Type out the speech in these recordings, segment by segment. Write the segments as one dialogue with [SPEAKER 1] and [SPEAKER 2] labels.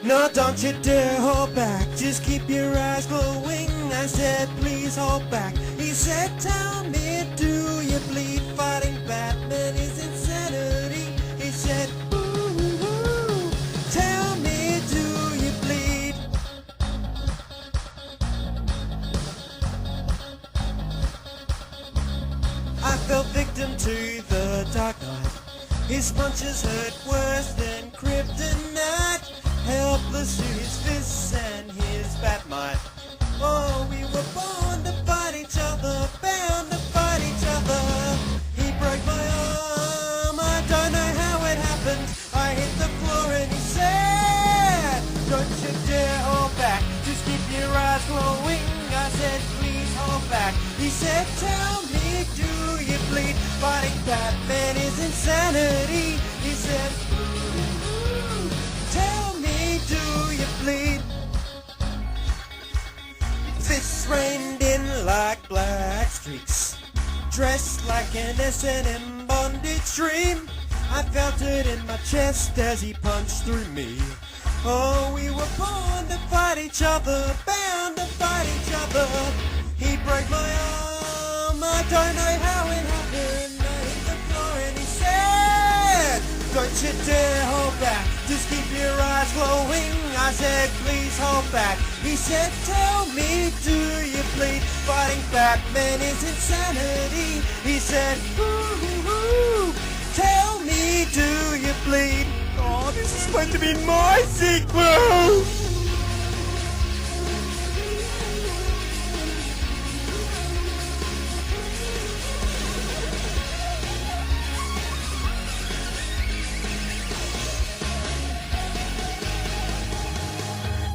[SPEAKER 1] No, don't you dare hold back, just keep your eyes glowing. I said, please hold back. He said, tell me, do you bleed? Fighting Batman is insanity. He said, ooh, tell me, do you bleed? I fell victim to the Dark Knight. His punches hurt worse than kryptonite. Helpless to his fists and his batmite. Oh, we were born to fight each other, bound to fight each other. He broke my arm, I don't know how it happened. I hit the floor and he said, don't you dare hold back, just keep your eyes glowing. I said, please hold back. He said, tell me, do you bleed? Fighting Batman is insanity. He said, ooh, tell me, do you bleed? Fists rained in like black streaks, dressed like an S&M bondage dream. I felt it in my chest as he punched through me. Oh, we were born to fight each other, bound to fight each other. He broke my arm, I don't know how it happened. I hit the floor and he said, don't you dare hold back, just keep your eyes glowing. I said, please hold back. He said, tell me, do you bleed? Fighting Batman is insanity. He said, ooh, tell me, do you bleed? Oh, this is going to be my sequel!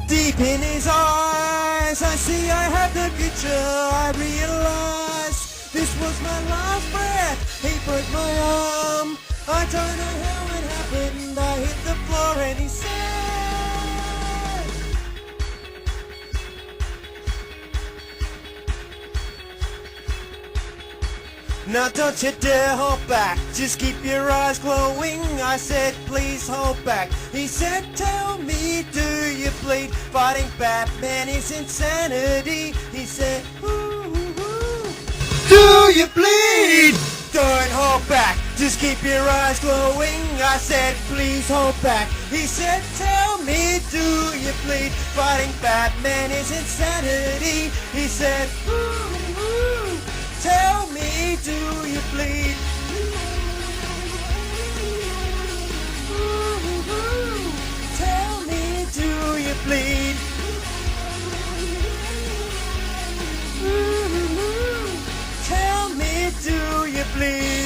[SPEAKER 1] Deep in his eyes, I see I have the future. I realize this was my last breath. He broke my arm, I don't know how it happened. I hit the floor and he said, now don't you dare hold back, just keep your eyes glowing. I said, please hold back. He said, tell me, do you bleed? Fighting Batman is insanity. He said, ooh, do you bleed? Don't hold back, just keep your eyes glowing. I said, please hold back. He said, tell me, do you bleed? Fighting Batman is insanity. He said, ooh, tell me, do you bleed? Ooh, tell me, do you bleed? Ooh, tell me, do you bleed?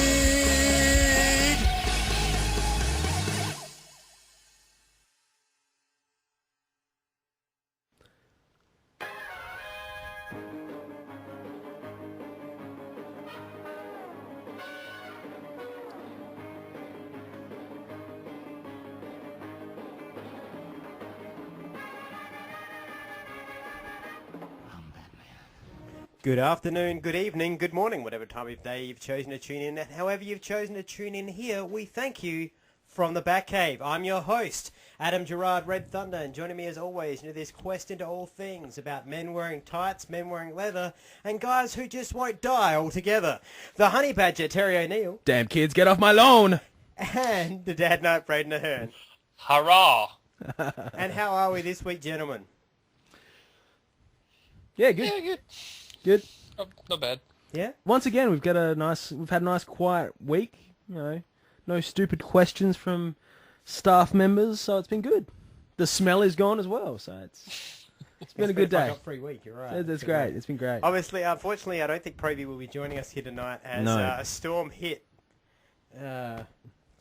[SPEAKER 1] Good afternoon, good evening, good morning, whatever time of day you've chosen to tune in, and however you've chosen to tune in here, we thank you from the Batcave. I'm your host, Adam Gerard Red Thunder, and joining me as always into this quest into all things about men wearing tights, men wearing leather, and guys who just won't die altogether. The Honey Badger, Terry O'Neill.
[SPEAKER 2] Damn kids, get off my lawn!
[SPEAKER 1] And the Dad Knight, Braden Ahern.
[SPEAKER 3] Hurrah!
[SPEAKER 1] And how are we this week, gentlemen?
[SPEAKER 2] Yeah, good.
[SPEAKER 3] Yeah, good.
[SPEAKER 2] Good.
[SPEAKER 3] Oh, not bad.
[SPEAKER 1] Yeah?
[SPEAKER 2] Once again, we've had a nice quiet week. You know, no stupid questions from staff members, so it's been good. The smell is gone as well, so it's been a good day.
[SPEAKER 1] Free week, you're right.
[SPEAKER 2] That's great. It's been great.
[SPEAKER 1] Obviously, unfortunately, I don't think Proby will be joining us here tonight as a storm hit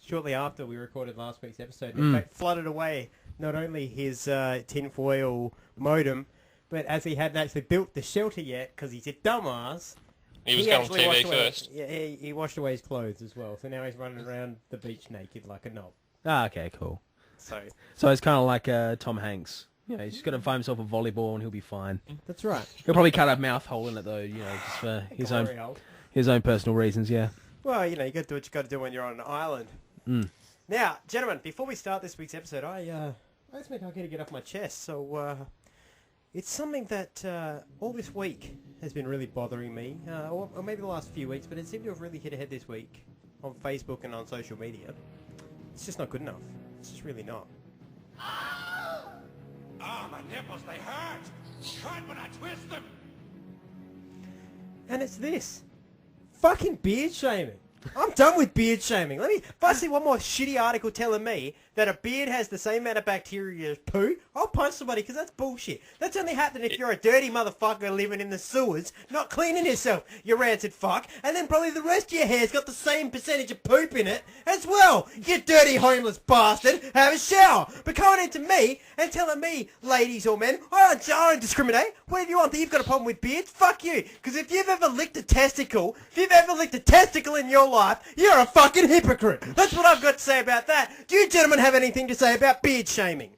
[SPEAKER 1] shortly after we recorded last week's episode. In fact, flooded away not only his tinfoil modem, but as he hadn't actually built the shelter yet, because he's a dumbass,
[SPEAKER 3] He was going on TV first.
[SPEAKER 1] Yeah, he washed away his clothes as well, so now he's running around the beach naked like a knob.
[SPEAKER 2] Ah, okay, cool.
[SPEAKER 1] So
[SPEAKER 2] it's kind of like Tom Hanks. You know, he's just got to find himself a volleyball and he'll be fine.
[SPEAKER 1] That's right.
[SPEAKER 2] He'll probably cut a mouth hole in it though, you know, just for his own personal reasons. Yeah.
[SPEAKER 1] Well, you know, you got to do what you got to do when you're on an island. Now, gentlemen, before we start this week's episode, I I just meant I got to get off my chest. So it's something that all this week has been really bothering me, or maybe the last few weeks, but it seemed to have really hit ahead this week on Facebook and on social media. It's just not good enough. It's just really not.
[SPEAKER 4] Ah, my nipples, they hurt! Hurt when I twist them!
[SPEAKER 1] And it's this. Fucking beard shaming. I'm done with beard shaming. If I see one more shitty article telling me that a beard has the same amount of bacteria as poo, I'll punch somebody because that's bullshit. That's only happening if you're a dirty motherfucker living in the sewers, not cleaning yourself, you rancid fuck, and then probably the rest of your hair's got the same percentage of poop in it as well. You dirty homeless bastard, have a shower. But coming into me and telling me, ladies or men, I don't discriminate. Whatever you want, that you've got a problem with beards, fuck you. Because if you've ever licked a testicle, in your life, you're a fucking hypocrite. That's what I've got to say about that. Do you gentlemen have anything to say about beard shaming?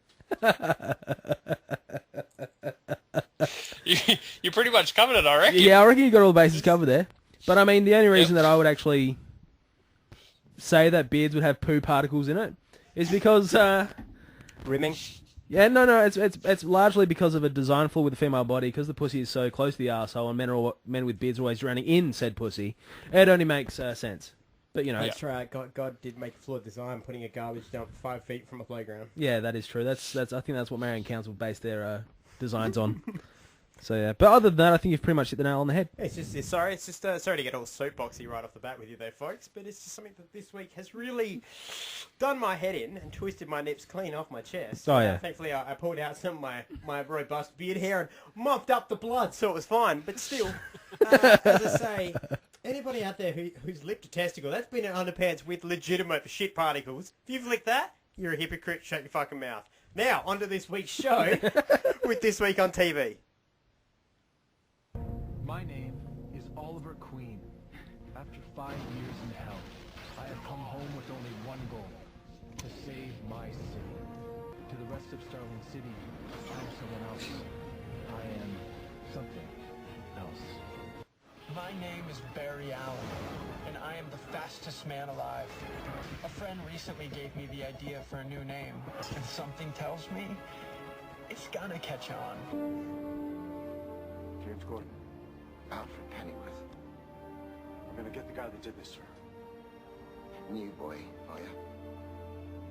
[SPEAKER 3] You pretty much covered it, I reckon.
[SPEAKER 2] Yeah, I reckon you got all the bases covered there. But I mean, the only reason that I would actually say that beards would have poo particles in it is because
[SPEAKER 1] Rimming?
[SPEAKER 2] yeah, no, it's largely because of a design flaw with the female body, because the pussy is so close to the arsehole and men with beards are always drowning in said pussy. It only makes sense. But, you know...
[SPEAKER 1] That's right. God did make a flawed design, putting a garbage dump 5 feet from a playground.
[SPEAKER 2] Yeah, that is true. That's I think that's what Marion Council based their designs on. So, yeah. But other than that, I think you've pretty much hit the nail on the head.
[SPEAKER 1] Sorry to get all soapboxy right off the bat with you there, folks, but it's just something that this week has really done my head in and twisted my nips clean off my chest.
[SPEAKER 2] Oh, yeah.
[SPEAKER 1] Thankfully, I pulled out some of my robust beard hair and mopped up the blood, so it was fine. But still, as I say, anybody out there who's licked a testicle, that's been in underpants with legitimate shit particles. If you've licked that, you're a hypocrite. Shut your fucking mouth. Now, onto this week's show with This Week on TV.
[SPEAKER 5] My name is Oliver Queen. After 5 years in hell, I have come home with only one goal: to save my city. To the rest of Starling City, I am someone else. I am something else. My name is Barry Allen, and I am the fastest man alive. A friend recently gave me the idea for a new name, and something tells me it's gonna catch on.
[SPEAKER 4] James Gordon, Alfred Pennyworth. We're gonna get the guy that did this, sir.
[SPEAKER 6] New boy, are you?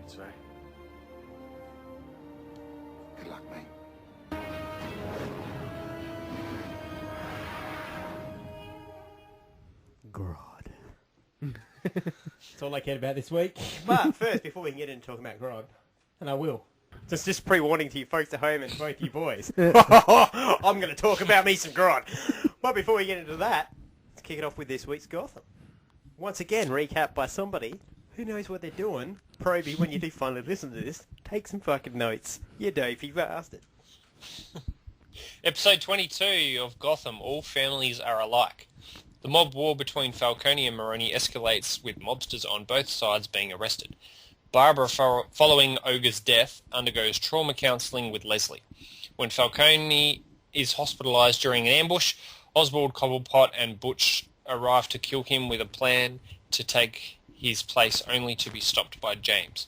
[SPEAKER 4] That's right.
[SPEAKER 6] Good luck, mate.
[SPEAKER 1] Grod. That's all I cared about this week. But first, before we can get into talking about Grod, and I will, just pre-warning to you folks at home and both you boys, I'm going to talk about me some Grod. But before we get into that, let's kick it off with this week's Gotham. Once again, recapped by somebody who knows what they're doing. Proby, when you do finally listen to this, take some fucking notes. You dopey bastard.
[SPEAKER 3] Episode 22 of Gotham, All Families Are Alike. The mob war between Falcone and Maroni escalates, with mobsters on both sides being arrested. Barbara, following Ogre's death, undergoes trauma counselling with Wesley. When Falcone is hospitalised during an ambush, Oswald, Cobblepot and Butch arrive to kill him with a plan to take his place, only to be stopped by James.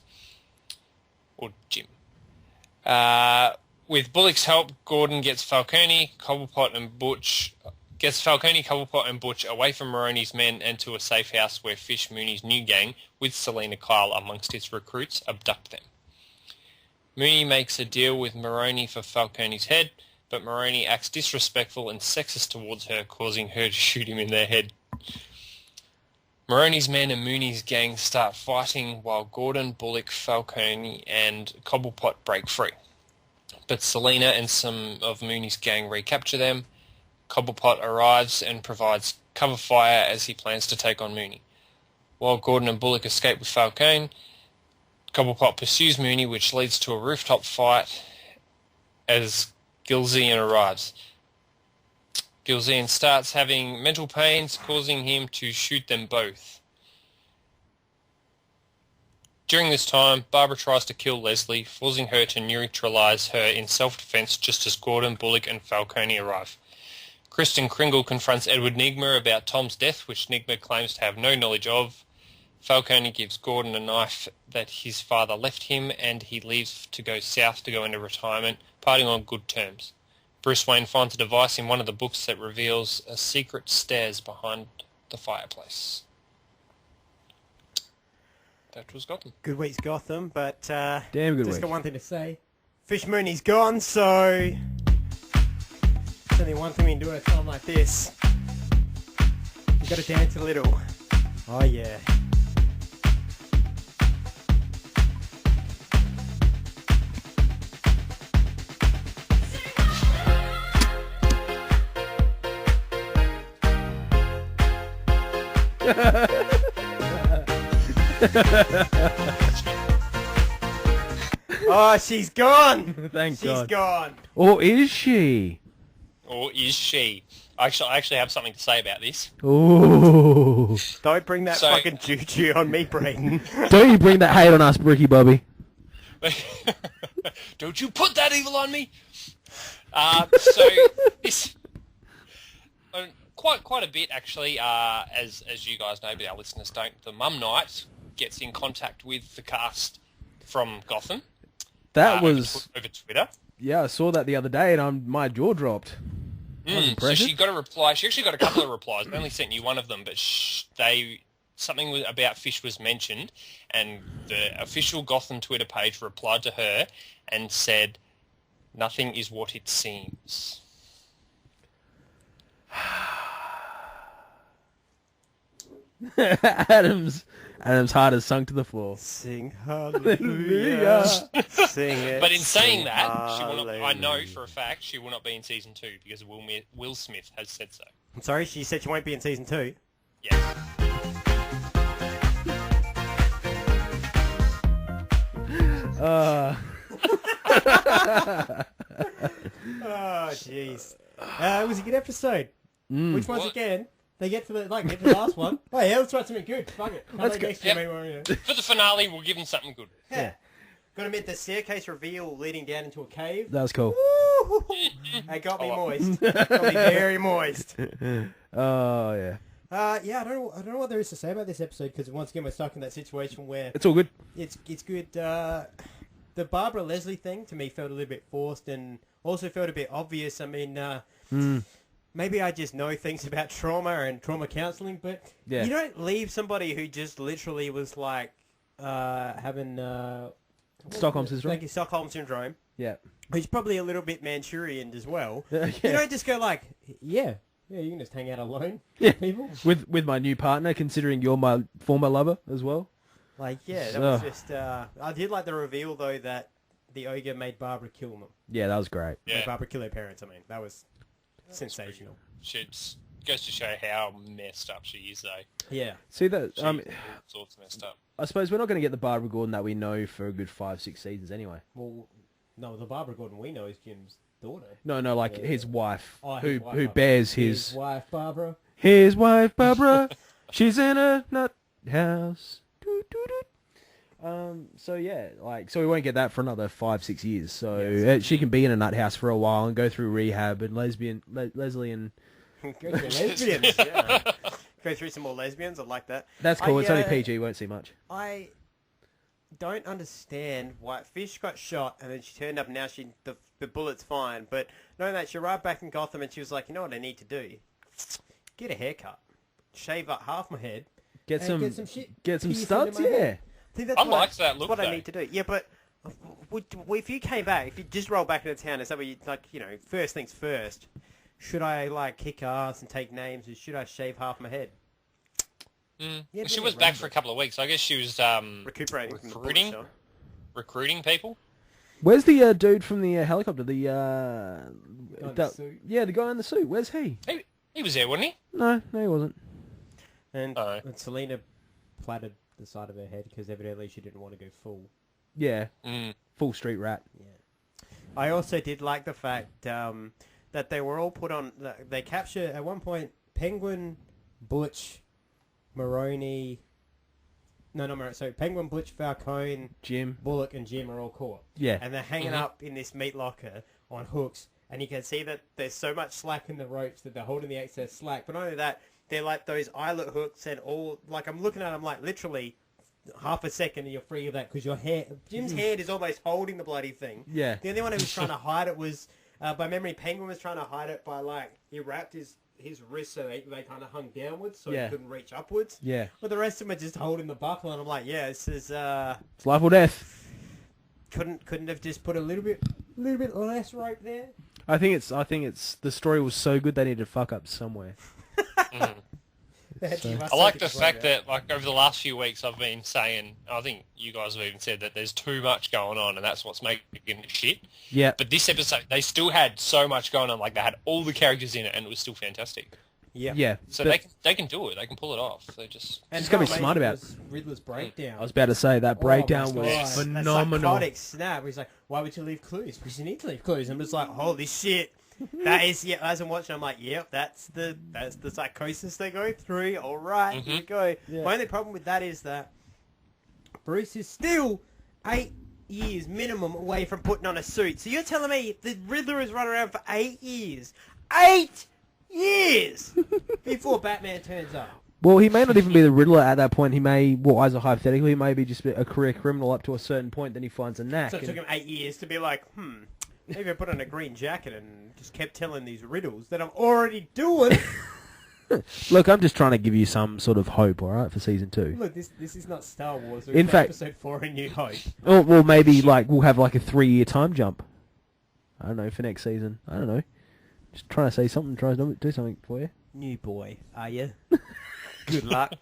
[SPEAKER 3] Or Jim. With Bullock's help, Gordon gets Falcone, Cobblepot and Butch away from Maroni's men and to a safe house where Fish Mooney's new gang, with Selena Kyle amongst its recruits, abduct them. Mooney makes a deal with Maroni for Falcone's head, but Maroni acts disrespectful and sexist towards her, causing her to shoot him in the head. Maroni's men and Mooney's gang start fighting while Gordon, Bullock, Falcone and Cobblepot break free. But Selena and some of Mooney's gang recapture them. Cobblepot arrives and provides cover fire as he plans to take on Mooney. While Gordon and Bullock escape with Falcone, Cobblepot pursues Mooney, which leads to a rooftop fight as Gilzean arrives. Gilzean starts having mental pains, causing him to shoot them both. During this time, Barbara tries to kill Wesley, forcing her to neutralise her in self-defence just as Gordon, Bullock and Falcone arrive. Kristen Kringle confronts Edward Nigma about Tom's death, which Nigma claims to have no knowledge of. Falcone gives Gordon a knife that his father left him, and he leaves to go south to go into retirement, parting on good terms. Bruce Wayne finds a device in one of the books that reveals a secret stairs behind the fireplace. That was Gotham.
[SPEAKER 1] Good week's Gotham, but
[SPEAKER 2] Damn good
[SPEAKER 1] just
[SPEAKER 2] week.
[SPEAKER 1] got one thing to say. Fish Mooney's gone, so there's only one thing we can do at a time like this. You got to dance a little. Oh yeah. Oh, she's gone.
[SPEAKER 2] Thank
[SPEAKER 1] She's
[SPEAKER 2] God.
[SPEAKER 1] gone.
[SPEAKER 2] Or is she?
[SPEAKER 3] Or is she? I actually have something to say about this.
[SPEAKER 2] Ooh.
[SPEAKER 1] Don't bring that
[SPEAKER 3] So-
[SPEAKER 1] fucking juju on me, Brayden.
[SPEAKER 2] Don't you bring that hate on us, Bricky Bobby.
[SPEAKER 3] Don't you put that evil on me! So this quite a bit actually. As you guys know, but our listeners don't. The Mum Night gets in contact with the cast from Gotham.
[SPEAKER 2] That was...
[SPEAKER 3] over Twitter.
[SPEAKER 2] Yeah, I saw that the other day and my jaw dropped. That was
[SPEAKER 3] So
[SPEAKER 2] impressive.
[SPEAKER 3] she got a reply. She actually got a couple of replies. I only sent you one of them, but something about Fish was mentioned, and the official Gotham Twitter page replied to her and said, "Nothing is what it seems."
[SPEAKER 2] Adam's heart has sunk to the floor.
[SPEAKER 1] Sing hallelujah. Sing it.
[SPEAKER 3] But in saying
[SPEAKER 1] sing
[SPEAKER 3] that, she will not, I know
[SPEAKER 1] hallelujah.
[SPEAKER 3] for a fact she will not be in season 2 because Will Smith has said so.
[SPEAKER 1] I'm sorry, she said she won't be in season 2.
[SPEAKER 3] Yes.
[SPEAKER 2] Uh,
[SPEAKER 1] Oh, jeez. It was a good episode. Which once
[SPEAKER 3] What?
[SPEAKER 1] again, they get to the last one. Oh yeah, let's try something good. Fuck it.
[SPEAKER 2] Let's go.
[SPEAKER 1] Next
[SPEAKER 3] Yep.
[SPEAKER 1] year, maybe, you know.
[SPEAKER 3] For the finale, we'll give them something good.
[SPEAKER 1] Yeah. Gotta admit, the staircase reveal leading down into a cave.
[SPEAKER 2] that was cool.
[SPEAKER 1] Woo! It got me moist. Got me very moist.
[SPEAKER 2] Oh, yeah.
[SPEAKER 1] Yeah, I don't know what there is to say about this episode because once again we're stuck in that situation where
[SPEAKER 2] It's all good.
[SPEAKER 1] it's good. The Barbara Leslie thing to me felt a little bit forced and also felt a bit obvious. I mean, maybe I just know things about trauma and trauma counselling, but
[SPEAKER 2] Yeah.
[SPEAKER 1] you don't leave somebody who just literally was like having
[SPEAKER 2] Stockholm syndrome.
[SPEAKER 1] Thank you, Stockholm syndrome.
[SPEAKER 2] Yeah.
[SPEAKER 1] Who's probably a little bit Manchurian as well.
[SPEAKER 2] Yeah.
[SPEAKER 1] You don't just go like, yeah, you can just hang out alone.
[SPEAKER 2] Yeah.
[SPEAKER 1] People.
[SPEAKER 2] With my new partner, considering you're my former lover as well.
[SPEAKER 1] Like, yeah, that was just... I did like the reveal, though, that the ogre made Barbara kill them.
[SPEAKER 2] Yeah, that was great.
[SPEAKER 1] Made
[SPEAKER 3] Yeah.
[SPEAKER 1] Barbara kill her parents, I mean. That was sensational.
[SPEAKER 3] It goes to show how messed up she is, though.
[SPEAKER 1] Yeah.
[SPEAKER 2] See that?
[SPEAKER 3] She's all sorts messed up.
[SPEAKER 2] I suppose we're not going to get the Barbara Gordon that we know for a good 5-6 seasons anyway.
[SPEAKER 1] Well, no, the Barbara Gordon we know is Jim's daughter.
[SPEAKER 2] No, like his wife,
[SPEAKER 1] Oh,
[SPEAKER 2] who
[SPEAKER 1] his wife,
[SPEAKER 2] who
[SPEAKER 1] Barbara.
[SPEAKER 2] bears
[SPEAKER 1] His wife, Barbara.
[SPEAKER 2] his wife Barbara. She's in a nut house. Doo, doo, doo. So yeah, so we won't get that for another 5-6 years. So she can be in a nut house for a while and go through rehab and Leslie and
[SPEAKER 1] Go through lesbians, yeah. Go through some more lesbians, I like that.
[SPEAKER 2] that's cool. It's only
[SPEAKER 1] uh,
[SPEAKER 2] PG. You won't see much.
[SPEAKER 1] I don't understand why Fish got shot and then she turned up and now the bullet's fine. But knowing that, she arrived back in Gotham and she was like, you know what I need to do? Get a haircut. Shave up half my head.
[SPEAKER 2] Get
[SPEAKER 1] and
[SPEAKER 2] some
[SPEAKER 1] shit
[SPEAKER 2] get some
[SPEAKER 1] pierced into
[SPEAKER 2] studs.
[SPEAKER 1] my
[SPEAKER 2] Yeah.
[SPEAKER 1] head. I think that's
[SPEAKER 3] I
[SPEAKER 1] what
[SPEAKER 3] like that
[SPEAKER 1] that's
[SPEAKER 3] look,
[SPEAKER 1] what I
[SPEAKER 3] though.
[SPEAKER 1] need to do. Yeah, but if you came back, if you just rolled back into town, is that what you, like, you know, first things first, should I, like, kick ass and take names or should I shave half my head? Yeah,
[SPEAKER 3] She
[SPEAKER 1] bring
[SPEAKER 3] was
[SPEAKER 1] it
[SPEAKER 3] back
[SPEAKER 1] round
[SPEAKER 3] for a
[SPEAKER 1] it.
[SPEAKER 3] couple of weeks. I guess she was
[SPEAKER 1] Recuperating from the bullet
[SPEAKER 3] recruiting
[SPEAKER 1] shot.
[SPEAKER 3] recruiting people.
[SPEAKER 2] Where's the dude from the helicopter? The
[SPEAKER 1] in the suit.
[SPEAKER 2] yeah, the guy in the suit. Where's he?
[SPEAKER 3] He was there, wasn't he?
[SPEAKER 2] No, he wasn't.
[SPEAKER 1] And,
[SPEAKER 3] Oh.
[SPEAKER 1] and Selena platted the side of her head because evidently she didn't want to go full.
[SPEAKER 2] Yeah,
[SPEAKER 3] Mm.
[SPEAKER 2] full street rat.
[SPEAKER 1] I also did like the fact that they were all put on... They capture, at one point, Penguin, Butch, Maroney... No, not Maroney. So Penguin, Butch, Falcone,
[SPEAKER 2] Jim.
[SPEAKER 1] Bullock, and Jim are all caught.
[SPEAKER 2] Yeah.
[SPEAKER 1] And they're hanging up in this meat locker on hooks. And you can see that there's so much slack in the ropes that they're holding the excess slack. But not only that, they're like those eyelet hooks and all. Like I'm looking at them like literally half a second and you're free of that because your hand, Jim's hand is almost holding the bloody thing.
[SPEAKER 2] Yeah.
[SPEAKER 1] The only one who was trying to hide it was, by memory, Penguin was trying to hide it by like he wrapped his wrists so they kind of hung downwards so he couldn't reach upwards.
[SPEAKER 2] Yeah.
[SPEAKER 1] But the rest of them are just holding the buckle and I'm like, yeah, this is
[SPEAKER 2] It's life or death.
[SPEAKER 1] couldn't have just put a little bit less rope there.
[SPEAKER 2] I think it's the story was so good they needed to fuck up somewhere.
[SPEAKER 3] I like the fact that, like, over the last few weeks I've been saying, I think you guys have even said that there's too much going on and that's what's making it shit.
[SPEAKER 2] Yeah.
[SPEAKER 3] But this episode, they still had so much going on. Like, they had all the characters in it and it was still fantastic.
[SPEAKER 1] Yeah.
[SPEAKER 2] Yeah.
[SPEAKER 3] So
[SPEAKER 2] but
[SPEAKER 3] they can do it. They can pull it off. They just...
[SPEAKER 1] And
[SPEAKER 2] Just gotta be
[SPEAKER 1] how
[SPEAKER 2] smart
[SPEAKER 1] amazing
[SPEAKER 2] about
[SPEAKER 1] was Riddler's breakdown.
[SPEAKER 2] I was about to say that breakdown
[SPEAKER 1] Oh my
[SPEAKER 2] was
[SPEAKER 1] God.
[SPEAKER 2] phenomenal.
[SPEAKER 1] That psychotic snap. He's like, why would you leave clues? Because you need to leave clues. I'm just like, holy shit. That is, yeah, as I'm watching, I'm like, yep, that's the psychosis they go through. All right, here we go.
[SPEAKER 2] Yeah.
[SPEAKER 1] My only problem with that is that Bruce is still 8 years minimum away from putting on a suit. So you're telling me the Riddler has run around for 8 years. 8 years! Before Batman turns up.
[SPEAKER 2] Well, he may not even be the Riddler at that point. He may, well, as a hypothetical, he may be just a career criminal up to a certain point. Then he finds a knack.
[SPEAKER 1] So it took him 8 years to be like, maybe I put on a green jacket and just kept telling these riddles that I'm already doing.
[SPEAKER 2] Look, I'm just trying to give you some sort of hope, all right, for season 2.
[SPEAKER 1] Look, this is not Star Wars.
[SPEAKER 2] In fact,
[SPEAKER 1] episode 4, A New Hope.
[SPEAKER 2] Or well, maybe like we'll have like a 3-year time jump. I don't know for next season. I don't know. Just trying to say something, trying to do something for you.
[SPEAKER 1] New boy, are you? Good luck.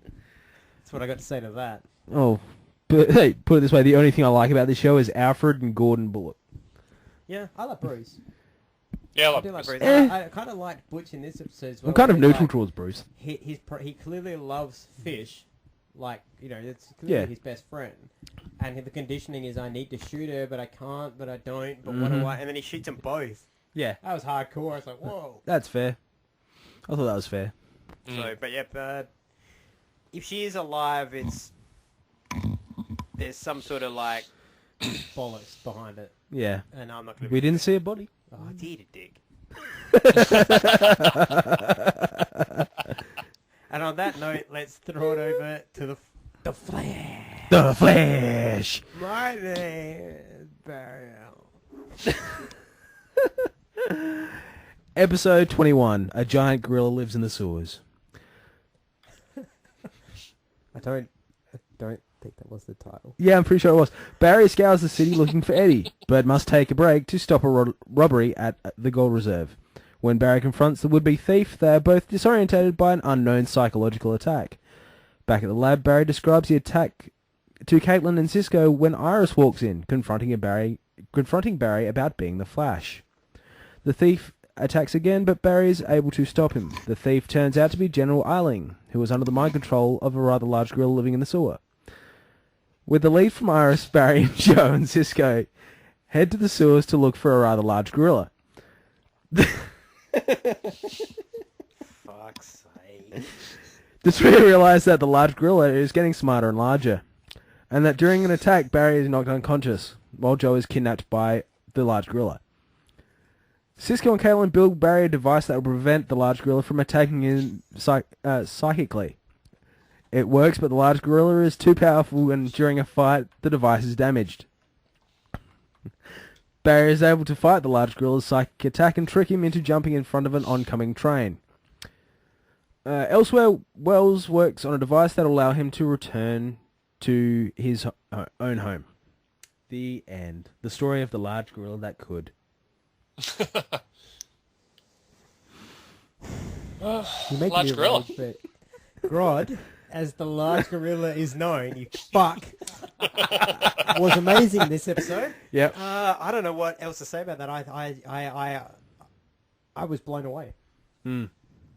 [SPEAKER 1] That's what I got to say to that.
[SPEAKER 2] Oh, but hey, put it this way: the only thing I like about this show is Alfred and Gordon Bullock.
[SPEAKER 1] Yeah, I like Bruce.
[SPEAKER 3] Yeah,
[SPEAKER 1] I do like Bruce.
[SPEAKER 2] Eh.
[SPEAKER 1] I kind of liked Butch in this episode as well.
[SPEAKER 2] I'm kind of
[SPEAKER 1] where,
[SPEAKER 2] neutral
[SPEAKER 1] like,
[SPEAKER 2] towards Bruce.
[SPEAKER 1] He clearly loves fish. Like, you know, it's clearly his best friend. And the conditioning is I need to shoot her, but I can't, but I don't, but what do I... And then he shoots them both.
[SPEAKER 2] Yeah,
[SPEAKER 1] That was hardcore. I was like, whoa.
[SPEAKER 2] that's fair. I thought that was fair.
[SPEAKER 1] So, but yeah, if she is alive, there's some sort of like bollocks behind it,
[SPEAKER 2] Yeah,
[SPEAKER 1] and I'm not gonna.
[SPEAKER 2] we didn't see a body.
[SPEAKER 1] Oh, I did a dick. And on that note, let's throw it over to the Flash.
[SPEAKER 2] The Flash.
[SPEAKER 1] My name is Burial.
[SPEAKER 2] Episode 21. A giant gorilla lives in the sewers.
[SPEAKER 1] I don't think that was the title.
[SPEAKER 2] Yeah, I'm pretty sure it was. Barry scours the city looking for Eddie, but must take a break to stop a robbery at the gold reserve. When Barry confronts the would-be thief, they are both disorientated by an unknown psychological attack. Back at the lab, Barry describes the attack to Caitlin and Cisco when Iris walks in, confronting Barry about being the Flash. The thief attacks again, but Barry is able to stop him. The thief turns out to be General Eiling, who was under the mind control of a rather large gorilla living in the sewer. With the lead from Iris, Barry and Joe and Cisco head to the sewers to look for a rather large gorilla.
[SPEAKER 1] Fuck's sake.
[SPEAKER 2] The three realise that the large gorilla is getting smarter and larger, and that during an attack, Barry is knocked unconscious, while Joe is kidnapped by the large gorilla. Cisco and Caitlin build Barry a device that will prevent the large gorilla from attacking him psychically. It works, but the large gorilla is too powerful, and during a fight, the device is damaged. Barry is able to fight the large gorilla's psychic attack and trick him into jumping in front of an oncoming train. Elsewhere, Wells works on a device that will allow him to return to his own home. The end. The story of the large gorilla that could.
[SPEAKER 1] You make
[SPEAKER 3] Large
[SPEAKER 1] me
[SPEAKER 3] gorilla.
[SPEAKER 1] rage, but Grodd, as the large gorilla is known, you fuck, was amazing this episode.
[SPEAKER 2] Yep.
[SPEAKER 1] I don't know what else to say about that. I was blown away.
[SPEAKER 2] Mm.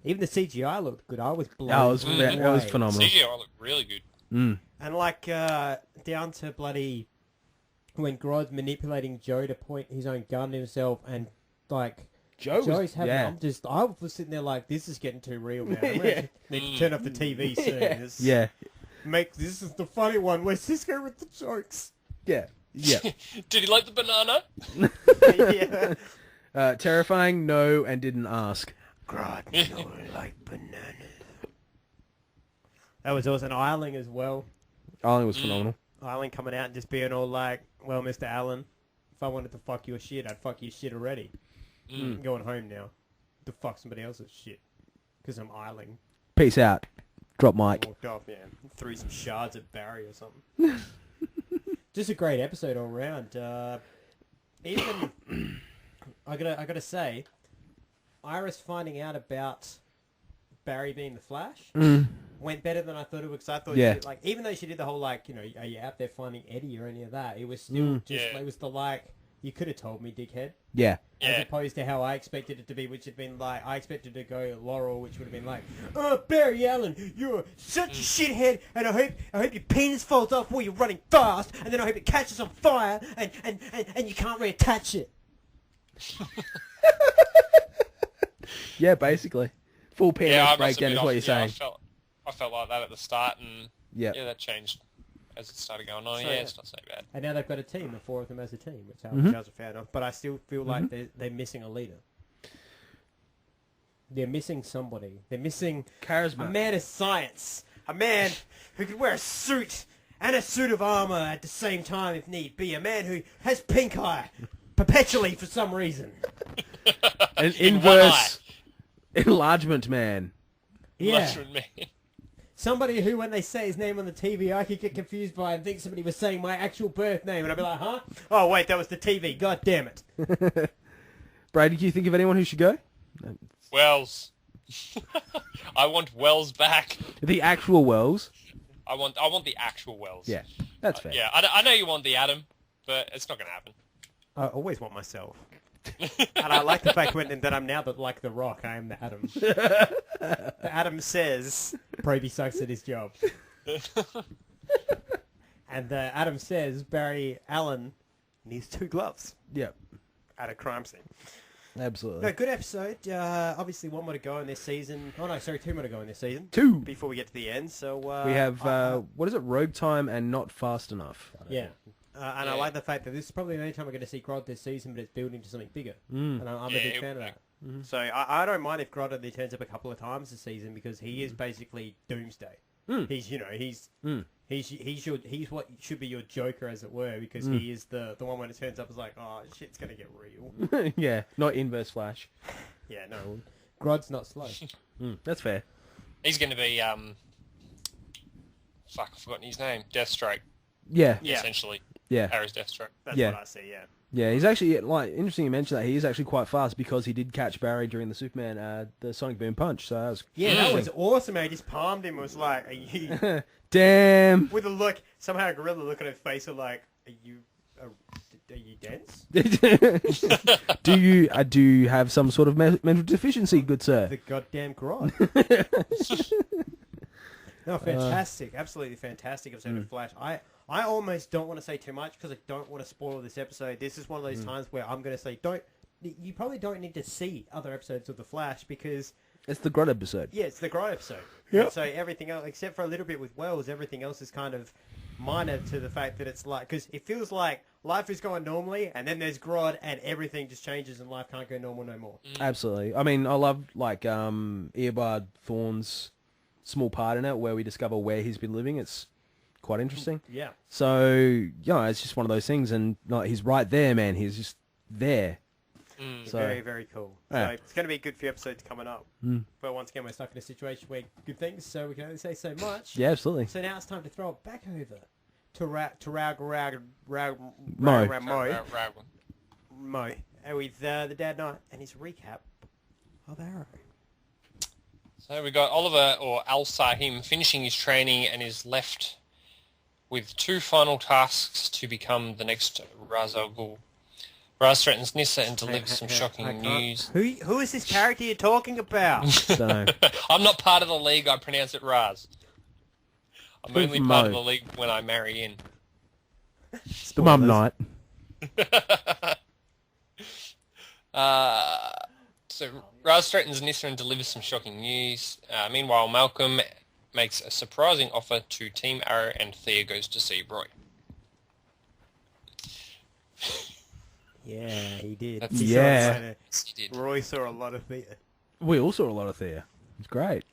[SPEAKER 1] Even the CGI looked good. I was blown
[SPEAKER 2] That was
[SPEAKER 1] away.
[SPEAKER 2] phenomenal.
[SPEAKER 3] CGI looked really good.
[SPEAKER 2] Mm.
[SPEAKER 1] And like down to bloody when Grodd's manipulating Joe to point his own gun at himself, and like Joe's having.
[SPEAKER 2] yeah.
[SPEAKER 1] I was sitting there like, this is getting too real, man. I'm gonna need to turn off the TV soon. This-
[SPEAKER 2] Yeah.
[SPEAKER 1] This is the funny one where Cisco with the jokes.
[SPEAKER 2] Yeah. Yeah.
[SPEAKER 3] Did he like the banana?
[SPEAKER 1] Yeah.
[SPEAKER 2] Terrifying, no, and didn't ask.
[SPEAKER 1] Grodd, you like banana. That was awesome. Eiling as well.
[SPEAKER 2] Eiling was phenomenal.
[SPEAKER 1] Eiling coming out and just being all like, well, Mr. Allen, if I wanted to fuck your shit, I'd fuck your shit already. I'm going home now to fuck somebody else's shit. Because I'm Eiling.
[SPEAKER 2] Peace out. Drop mic.
[SPEAKER 1] Walked off, yeah. Threw some shards at Barry or something. Just a great episode all around. Even, I gotta say, Iris finding out about Barry being the Flash went better than I thought it would. Because I thought,
[SPEAKER 2] Yeah.
[SPEAKER 1] she, like, even though she did the whole like, you know, are you out there finding Eddie or any of that? It was still just, it was the like, you could have told me, dickhead.
[SPEAKER 2] Yeah.
[SPEAKER 1] As opposed to how I expected it to be, which had been like, I expected to go Laurel, which would have been like, oh, Barry Allen, you're such a shithead, and I hope your penis falls off while you're running fast, and then I hope it catches on fire, and you can't reattach it.
[SPEAKER 2] Yeah, basically. Full PMS
[SPEAKER 3] I must
[SPEAKER 2] breakdown
[SPEAKER 3] admit,
[SPEAKER 2] is what you're saying.
[SPEAKER 3] I felt like that at the start, and
[SPEAKER 2] Yeah.
[SPEAKER 3] that changed as it started going on.
[SPEAKER 1] So,
[SPEAKER 3] Yeah, it's not so bad.
[SPEAKER 1] And now they've got a team, the four of them as a team, which I was a fan of, but I still feel like they're missing a leader. They're missing somebody. They're missing
[SPEAKER 2] Charisma.
[SPEAKER 1] a man of science. A man who could wear a suit and a suit of armor at the same time if need be. A man who has pink eye perpetually for some reason.
[SPEAKER 2] An
[SPEAKER 3] In one
[SPEAKER 2] inverse enlargement man.
[SPEAKER 1] Yeah.
[SPEAKER 3] Mushroom Man.
[SPEAKER 1] Somebody who, when they say his name on the TV, I could get confused by and think somebody was saying my actual birth name, and I'd be like, huh? Oh, wait, that was the TV. God damn it.
[SPEAKER 2] Brady, do you think of anyone who should go?
[SPEAKER 3] Wells. I want Wells back.
[SPEAKER 2] The actual Wells.
[SPEAKER 3] I want the actual Wells.
[SPEAKER 2] Yeah, that's fair.
[SPEAKER 3] Yeah, I know you want the Atom, but it's not going to happen.
[SPEAKER 1] I always want myself. And I like the fact that I'm now like the Rock. I am the Atom. The Atom says Proby sucks at his job. And Adam says Barry Allen needs 2 gloves
[SPEAKER 2] Yep,
[SPEAKER 1] at a crime scene.
[SPEAKER 2] absolutely.
[SPEAKER 1] No, good episode. Obviously, 1 more to go in this season. Oh no, sorry, 2 more to go in this season.
[SPEAKER 2] 2.
[SPEAKER 1] Before we get to the end. So
[SPEAKER 2] We have, what is it, Rogue Time and Not Fast Enough.
[SPEAKER 1] yeah. And I like the fact that this is probably the only time we're going to see Grodd this season, but it's building to something bigger. And I'm a big fan of that. So I don't mind if Grodd only turns up a couple of times this season because he is basically Doomsday. He's he's what should be your Joker, as it were, because he is the one when it turns up is like, oh shit's gonna get real.
[SPEAKER 2] Yeah, not inverse Flash.
[SPEAKER 1] Yeah, no, Grodd's not slow.
[SPEAKER 2] That's fair.
[SPEAKER 3] He's going to be, fuck, I've forgotten his name. Deathstroke,
[SPEAKER 2] Yeah,
[SPEAKER 1] Yeah.
[SPEAKER 3] essentially.
[SPEAKER 2] yeah,
[SPEAKER 3] Arrow's Deathstroke.
[SPEAKER 1] That's
[SPEAKER 2] Yeah.
[SPEAKER 1] what I see. Yeah.
[SPEAKER 2] yeah. He's actually, like, interesting you mentioned that. He is actually quite fast because he did catch Barry during the Superman, the Sonic Boom Punch. So that was
[SPEAKER 1] Yeah, that was awesome. Man. He just palmed him. Was like, are you
[SPEAKER 2] damn.
[SPEAKER 1] with a look? Somehow a gorilla look on his face, of like, are you dense?
[SPEAKER 2] do you have some sort of mental deficiency, good sir?
[SPEAKER 1] The goddamn Grodd. No, fantastic. Absolutely fantastic episode of Flash. I almost don't want to say too much because I don't want to spoil this episode. This is one of those times where I'm going to say, you probably don't need to see other episodes of The Flash because...
[SPEAKER 2] It's the Grodd episode.
[SPEAKER 1] Yeah, it's the Grodd episode.
[SPEAKER 2] Yep.
[SPEAKER 1] And so everything else, except for a little bit with Wells, everything else is kind of minor to the fact that it's like... Because it feels like life is going normally and then there's Grodd and everything just changes and life can't go normal no more.
[SPEAKER 2] Absolutely. I mean, I love, like, Earbard Thorne's small part in it where we discover where he's been living. It's quite interesting.
[SPEAKER 1] Yeah.
[SPEAKER 2] So, yeah, it's just one of those things, and like, he's right there, man. He's just there. So,
[SPEAKER 1] Very, very cool.
[SPEAKER 2] Yeah.
[SPEAKER 1] So it's going to be a good few episodes coming up. But once again, we're stuck in a situation where good things, so we can only say so much.
[SPEAKER 2] yeah, absolutely.
[SPEAKER 1] So now it's time to throw it back over to Mo, with the Dad Knight and his recap of Arrow.
[SPEAKER 3] So we got Oliver, or Al Sahim, finishing his training and is left with 2 final tasks to become the next Ra's al Ghul. Raz threatens Nyssa and delivers some shocking news.
[SPEAKER 1] Who is this character you're talking about?
[SPEAKER 2] Don't know.
[SPEAKER 3] I'm not part of the league, I pronounce it Raz. I'm
[SPEAKER 2] Who's
[SPEAKER 3] only
[SPEAKER 2] Mo?
[SPEAKER 3] part of the league when I marry in.
[SPEAKER 2] The Mum Night.
[SPEAKER 3] So Raz threatens Nyssa and delivers some shocking news. Meanwhile, Malcolm makes a surprising offer to Team Arrow and Thea goes to see Roy.
[SPEAKER 1] Yeah, he did.
[SPEAKER 3] That's-
[SPEAKER 1] He saw
[SPEAKER 2] Yeah.
[SPEAKER 1] a lot of-
[SPEAKER 3] Yes, he did.
[SPEAKER 1] Roy saw a lot of theatre.
[SPEAKER 2] We all saw a lot of Thea. It's great.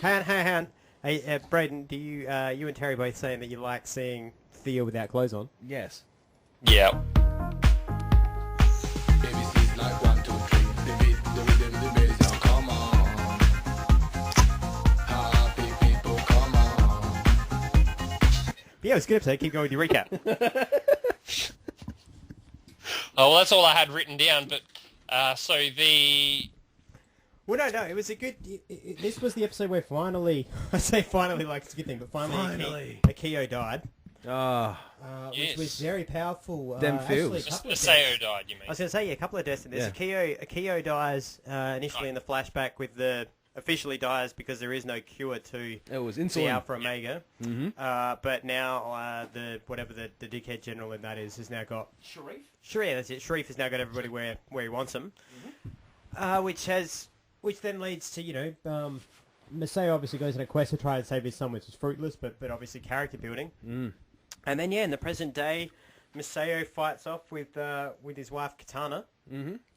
[SPEAKER 1] Hang on. Hey, Braden, do you and Terry both saying that you like seeing Thea without clothes on?
[SPEAKER 2] Yes.
[SPEAKER 3] Yeah.
[SPEAKER 5] ABC's like 1, 2, 3. The beat, the rhythm, the bass, now come on. Happy people, come on.
[SPEAKER 1] But yeah, it was a good episode. Keep going with your recap.
[SPEAKER 3] Oh, well, that's all I had written down. But so the
[SPEAKER 1] Well, no, it was a good... this was the episode where finally... I say finally like it's a good thing, but finally. Akio died. Which was very powerful.
[SPEAKER 2] Them
[SPEAKER 1] actually,
[SPEAKER 2] feels.
[SPEAKER 1] a couple of
[SPEAKER 3] Masao
[SPEAKER 1] deaths.
[SPEAKER 3] died. You mean?
[SPEAKER 1] I was going to say, yeah, a couple of deaths in this.
[SPEAKER 2] Yeah.
[SPEAKER 1] Akio dies initially in the flashback with the... Officially dies because there is no cure to
[SPEAKER 2] It was
[SPEAKER 1] the
[SPEAKER 2] insulin.
[SPEAKER 1] Alpha Omega. But now the dickhead general in that is now got... Sharif, that's it. Sharif has now got everybody where he wants them. Which then leads to, Masao obviously goes on a quest to try and save his son, which is fruitless, but obviously character building. And then, in the present day, Masao fights off with his wife Katana,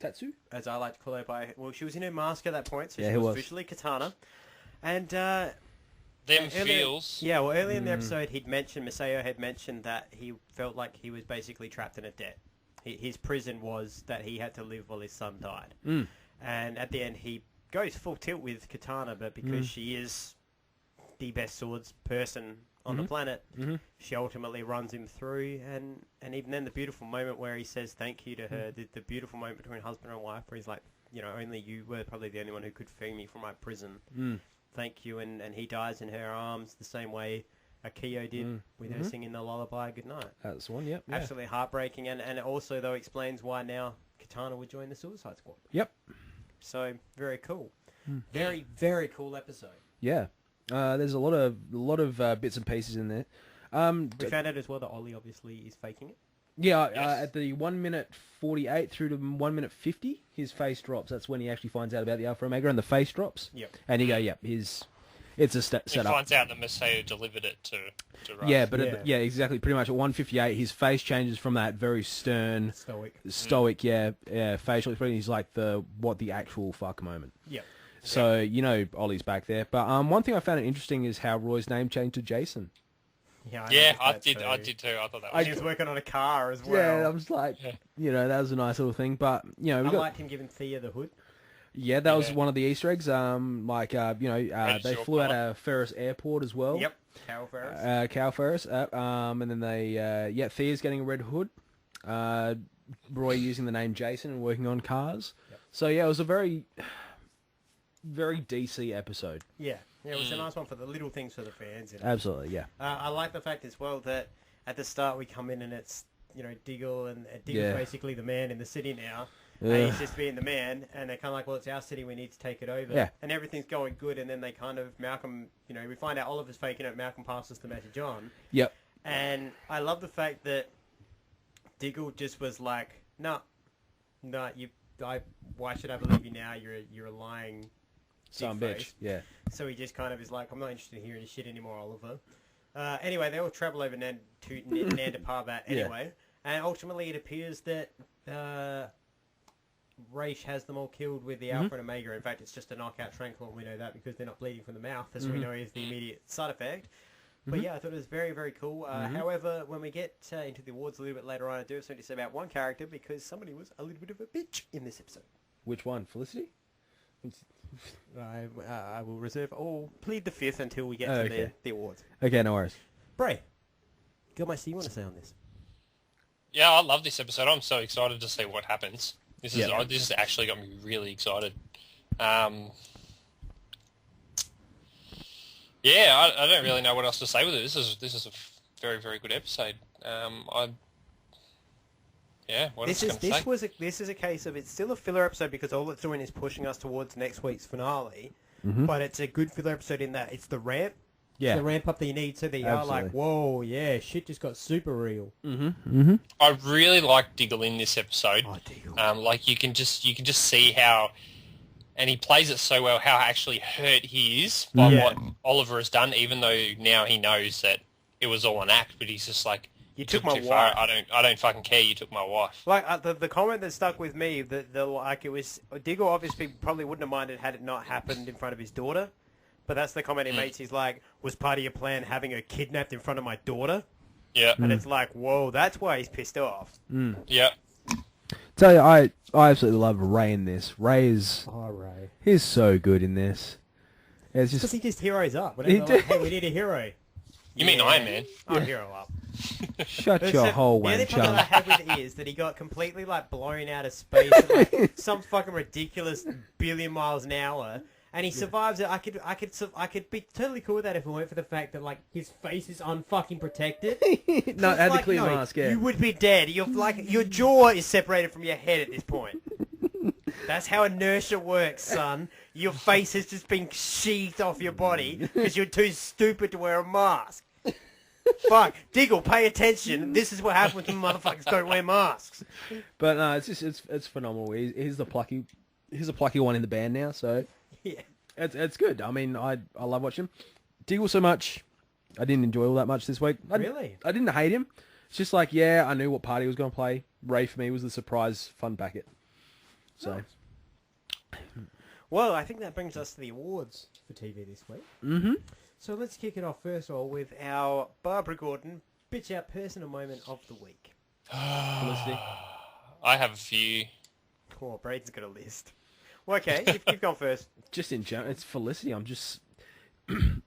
[SPEAKER 2] Tatsu?
[SPEAKER 1] as I like to call her she was in her mask at that point, so
[SPEAKER 2] Yeah,
[SPEAKER 1] she
[SPEAKER 2] he
[SPEAKER 1] was
[SPEAKER 2] was.
[SPEAKER 1] officially Katana. And
[SPEAKER 3] Them feels.
[SPEAKER 1] yeah, well, earlier in the episode, Masao had mentioned that he felt like he was basically trapped in a debt. His prison was that he had to live while his son died. And at the end, he goes full tilt with Katana, but because she is the best swords person on the planet, she ultimately runs him through. And even then, the beautiful moment where he says thank you to her, the beautiful moment between husband and wife, where he's like, only you were probably the only one who could free me from my prison. Thank you. And he dies in her arms the same way Akio did with her singing the lullaby goodnight.
[SPEAKER 2] That's the one, yep. Yeah.
[SPEAKER 1] Absolutely heartbreaking. And it also, though, explains why now Katana would join the Suicide Squad.
[SPEAKER 2] Yep.
[SPEAKER 1] So, very cool. Very, very cool episode.
[SPEAKER 2] Yeah. There's a lot of bits and pieces in there.
[SPEAKER 1] We found out as well that Ollie obviously is faking it.
[SPEAKER 2] Yeah, at the 1 minute 48 through to 1 minute 50, his face drops. That's when he actually finds out about the Alpha Omega, and the face drops.
[SPEAKER 1] Yep.
[SPEAKER 2] And you go, yep, it's a
[SPEAKER 3] He
[SPEAKER 2] setup.
[SPEAKER 3] finds out that Masao delivered it to Rush.
[SPEAKER 2] Yeah, but exactly. Pretty much at 1:58, his face changes from that very stern, stoic, facial expression. He's like the actual fuck moment.
[SPEAKER 1] Yep.
[SPEAKER 2] So Ollie's back there. But one thing I found interesting is how Roy's name changed to Jason.
[SPEAKER 3] Yeah, I did too. I thought that was
[SPEAKER 1] He was working on a car as well.
[SPEAKER 2] Yeah, I was like, that was a nice little thing. But we
[SPEAKER 1] I
[SPEAKER 2] got.
[SPEAKER 1] liked him giving Thea the hood.
[SPEAKER 2] Yeah, that was one of the Easter eggs. They flew out of Ferris Airport as well.
[SPEAKER 1] Yep.
[SPEAKER 2] Cal Ferris. And then Thea's getting a red hood. Roy using the name Jason and working on cars. Yep. So yeah, it was a very, very DC episode.
[SPEAKER 1] Yeah. Yeah, it was a nice one for the little things for the fans.
[SPEAKER 2] Absolutely, yeah.
[SPEAKER 1] I like the fact as well that at the start we come in and it's, Diggle, and Diggle's basically the man in the city now. And he's just being the man, and they're kind of like, well, it's our city, we need to take it over.
[SPEAKER 2] Yeah.
[SPEAKER 1] And everything's going good, and then they kind of, Malcolm, we find out Oliver's faking it, Malcolm passes the message on.
[SPEAKER 2] Yep.
[SPEAKER 1] And I love the fact that Diggle just was like, why should I believe you now? You're a lying
[SPEAKER 2] Some
[SPEAKER 1] dick face."
[SPEAKER 2] bitch. Yeah.
[SPEAKER 1] So he just kind of is like, I'm not interested in hearing your shit anymore, Oliver. Anyway, they all travel over to Nanda Parbat anyway. And ultimately it appears that Raish has them all killed with the Alpha and Omega. In fact, it's just a knockout tranquil, and we know that because they're not bleeding from the mouth, as we know is the immediate side effect. But yeah, I thought it was very, very cool. However, when we get into the awards a little bit later on, I do have something to say about one character because somebody was a little bit of a bitch in this episode.
[SPEAKER 2] Which one? Felicity?
[SPEAKER 1] I will reserve all, plead the fifth until we get to the awards.
[SPEAKER 2] Okay, no worries.
[SPEAKER 1] Bray, got much do you want to say on this?
[SPEAKER 3] Yeah, I love this episode. I'm so excited to see what happens. This has actually got me really excited. I don't really know what else to say with it. This is a very, very good episode. This is a case of, it's still a filler episode because all it's doing is pushing us towards next week's finale. But it's a good filler episode in that it's the ramp.
[SPEAKER 2] Yeah.
[SPEAKER 1] It's the ramp up that you need so that you are like, whoa, yeah, shit just got super real.
[SPEAKER 3] I really like Diggle in this episode.
[SPEAKER 1] Oh, Diggle.
[SPEAKER 3] You can just see how, and he plays it so well, how actually hurt he is by what Oliver has done, even though now he knows that it was all an act, but he's just like,
[SPEAKER 7] You took my
[SPEAKER 3] too far.
[SPEAKER 7] wife.
[SPEAKER 3] I don't fucking care. You took my wife.
[SPEAKER 7] Like the comment that stuck with me, it was Diggle obviously probably wouldn't have minded had it not happened in front of his daughter, but that's the comment he makes. He's like, "Was part of your plan having her kidnapped in front of my daughter?"
[SPEAKER 3] Yeah.
[SPEAKER 7] And it's like, whoa, that's why he's pissed off.
[SPEAKER 3] Yeah.
[SPEAKER 2] Tell you, I absolutely love Ray in this.
[SPEAKER 7] Ray.
[SPEAKER 2] He's so good in this. It's
[SPEAKER 7] Because
[SPEAKER 2] just
[SPEAKER 7] he just heroes up.
[SPEAKER 2] He
[SPEAKER 7] Whenever, like, hey, we need a hero.
[SPEAKER 3] You mean Iron Man?
[SPEAKER 7] I'll hero up.
[SPEAKER 2] shut
[SPEAKER 7] But
[SPEAKER 2] your
[SPEAKER 7] so,
[SPEAKER 2] hole,
[SPEAKER 7] the only
[SPEAKER 2] Wayne
[SPEAKER 7] problem I
[SPEAKER 2] Chung.
[SPEAKER 7] have with it is that he got completely like blown out of space at like some fucking ridiculous billion miles an hour, and he survives it. I could be totally cool with that if it weren't for the fact that like his face is unfucking protected.
[SPEAKER 2] No,
[SPEAKER 7] It's
[SPEAKER 2] had to
[SPEAKER 7] like,
[SPEAKER 2] clear mask. Yeah.
[SPEAKER 7] You would be dead. Your jaw is separated from your head at this point. That's how inertia works, son. Your face has just been sheathed off your body because you're too stupid to wear a mask. Fuck, Diggle, pay attention. This is what happens when motherfuckers don't wear masks.
[SPEAKER 2] But no, it's phenomenal. He's the plucky one in the band now. So
[SPEAKER 7] Yeah.
[SPEAKER 2] it's good. I mean, I love watching him. Diggle so much. I didn't enjoy all that much this week.
[SPEAKER 7] Really?
[SPEAKER 2] I didn't hate him. It's just like, yeah, I knew what party he was going to play. Ray for me was the surprise fun packet. So.
[SPEAKER 7] Well, I think that brings us to the awards for TV this week.
[SPEAKER 2] Mm-hmm.
[SPEAKER 7] So let's kick it off first of all with our Barbara Gordon bitch out personal moment of the week.
[SPEAKER 2] Felicity.
[SPEAKER 3] I have a few.
[SPEAKER 7] Oh, Braden's got a list. Well, okay, you've gone first.
[SPEAKER 2] Just in general, it's Felicity. I'm just...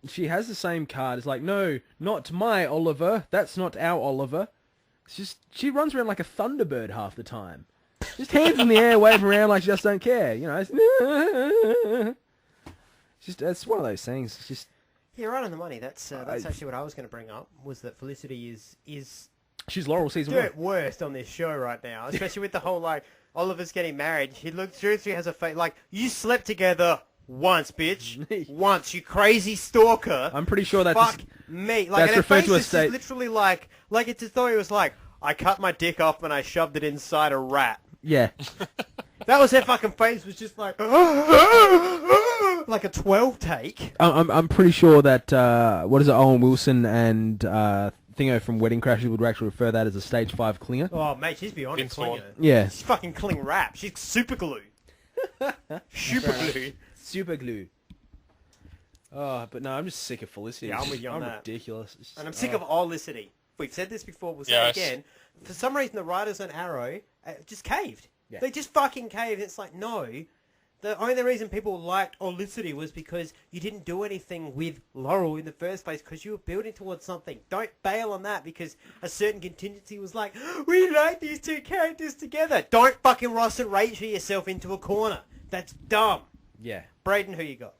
[SPEAKER 2] she has the same card. It's like, no, not my Oliver. That's not our Oliver. It's just... She runs around like a Thunderbird half the time. Just hands in the air, waving around like she just don't care. You know, it's just... It's one of those things. It's just...
[SPEAKER 7] Yeah, right on the money. That's actually what I was going to bring up, was that Felicity is
[SPEAKER 2] She's Laurel season 1.
[SPEAKER 7] dirt worst on this show right now, especially with the whole, like, Oliver's getting married. She has a face, like, you slept together once, bitch. Once, you crazy stalker.
[SPEAKER 2] I'm pretty sure that's...
[SPEAKER 7] Fuck me. Like,
[SPEAKER 2] that's
[SPEAKER 7] and her
[SPEAKER 2] referred
[SPEAKER 7] face
[SPEAKER 2] to a
[SPEAKER 7] is just
[SPEAKER 2] state...
[SPEAKER 7] literally like it's as though he was like, I cut my dick off and I shoved it inside a rat.
[SPEAKER 2] Yeah.
[SPEAKER 7] That was her fucking face, was just like, like a 12 take.
[SPEAKER 2] I'm pretty sure that, what is it, Owen Wilson and Thingo from Wedding Crashers would actually refer that as a stage 5 clinger.
[SPEAKER 7] Oh, mate, she's beyond a
[SPEAKER 3] Vince
[SPEAKER 7] clinger.
[SPEAKER 3] Vaughn.
[SPEAKER 2] Yeah.
[SPEAKER 7] She's fucking cling rap. She's super glue. Super glue.
[SPEAKER 2] Super glue. Oh, but no, I'm just sick of Felicity.
[SPEAKER 7] Yeah, I'm with you on that.
[SPEAKER 2] Ridiculous. It's just-
[SPEAKER 7] And I'm sick of Olicity. We've said this before, we'll say
[SPEAKER 3] Yes.
[SPEAKER 7] it again. For some reason, the writers on Arrow just caved.
[SPEAKER 2] Yeah.
[SPEAKER 7] They just fucking caved. It's like, no. The only reason people liked Olicity was because you didn't do anything with Laurel in the first place because you were building towards something. Don't bail on that because a certain contingency was like, we like these two characters together. Don't fucking Ross and Rachel yourself into a corner. That's dumb.
[SPEAKER 2] Yeah.
[SPEAKER 7] Braden, who you got?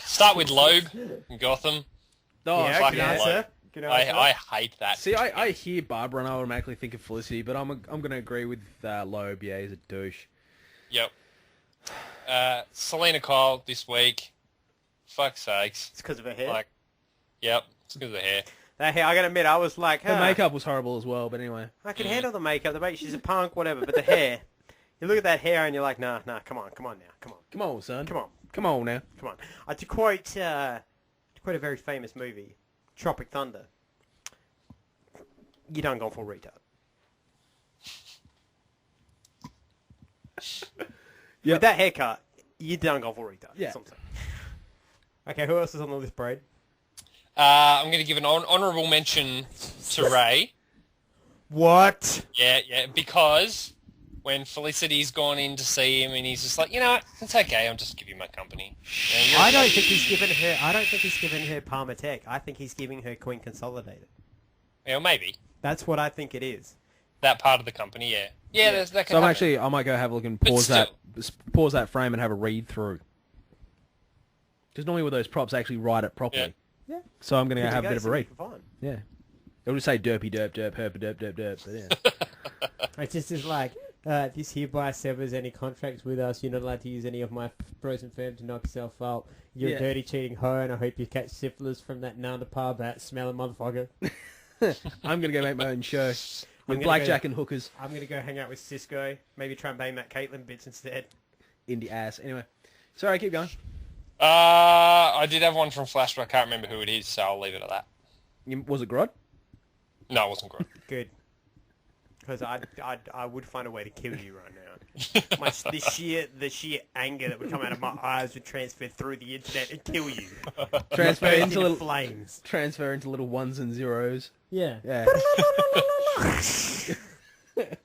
[SPEAKER 3] Start with Loeb in Gotham.
[SPEAKER 2] Oh,
[SPEAKER 7] yeah,
[SPEAKER 3] fucking
[SPEAKER 7] good answer.
[SPEAKER 3] Loeb.
[SPEAKER 7] Good answer.
[SPEAKER 3] I hate that.
[SPEAKER 2] See, I hear Barbara and I automatically think of Felicity, but I'm going to agree with Loeb. Yeah, he's a douche.
[SPEAKER 3] Yep. Selena Kyle this week. Fuck's sakes.
[SPEAKER 7] It's because of her hair.
[SPEAKER 3] Like, yep, it's because of the hair.
[SPEAKER 7] That hair, I gotta admit, I was like,
[SPEAKER 2] The makeup was horrible as well, but anyway.
[SPEAKER 7] I can handle the makeup, the she's a punk, whatever, but the hair. You look at that hair and you're like, nah, come on now, come on.
[SPEAKER 2] Come on, son.
[SPEAKER 7] Come on.
[SPEAKER 2] Come on now.
[SPEAKER 7] Come on. To quote a very famous movie, Tropic Thunder, you done gone full retard.
[SPEAKER 2] Yep.
[SPEAKER 7] With that haircut, you done gone full retard.
[SPEAKER 2] Yeah.
[SPEAKER 7] That's what I'm saying. Okay, who else is on the list, Braid?
[SPEAKER 3] I'm going to give an honourable mention to Ray.
[SPEAKER 7] What?
[SPEAKER 3] Yeah, because when Felicity's gone in to see him and he's just like, you know what, it's okay, I'll just give you my company. You know,
[SPEAKER 7] I don't think he's given her Palmer Tech. I think he's giving her Queen Consolidated.
[SPEAKER 3] Yeah, maybe.
[SPEAKER 7] That's what I think it is.
[SPEAKER 3] That part of the company, yeah. Yeah, that can
[SPEAKER 2] So
[SPEAKER 3] happen.
[SPEAKER 2] I might go have a look and
[SPEAKER 3] But
[SPEAKER 2] pause that frame and have a read through. Because normally with those props, they actually write it properly.
[SPEAKER 7] Yeah.
[SPEAKER 2] So I'm going to have a bit of a read.
[SPEAKER 7] Fine.
[SPEAKER 2] Yeah. It'll just say derpy derp derp herp derp derp derp. But yeah.
[SPEAKER 7] It just is like, this hereby severs any contracts with us. You're not allowed to use any of my frozen firm to knock yourself out. You're
[SPEAKER 2] Yeah.
[SPEAKER 7] a dirty, cheating hoe, and I hope you catch syphilis from that Nanda Par bat smelling motherfucker.
[SPEAKER 2] I'm going to go make my own show with
[SPEAKER 7] gonna
[SPEAKER 2] blackjack
[SPEAKER 7] go-
[SPEAKER 2] and hookers.
[SPEAKER 7] I'm going to go hang out with Cisco. Maybe try and bang that Caitlyn bits instead.
[SPEAKER 2] Indie ass. Anyway. Sorry, keep going.
[SPEAKER 3] I did have one from Flash, but I can't remember who it is, so I'll leave it at that.
[SPEAKER 2] Was it Grodd?
[SPEAKER 3] No, it wasn't Grodd.
[SPEAKER 7] Good. Because I would find a way to kill you right now. The sheer anger that would come out of my eyes would transfer through the internet and kill you.
[SPEAKER 2] Transfer
[SPEAKER 7] Burst
[SPEAKER 2] into little
[SPEAKER 7] flames.
[SPEAKER 2] Transfer into little ones and zeros.
[SPEAKER 7] Yeah.
[SPEAKER 2] Yeah.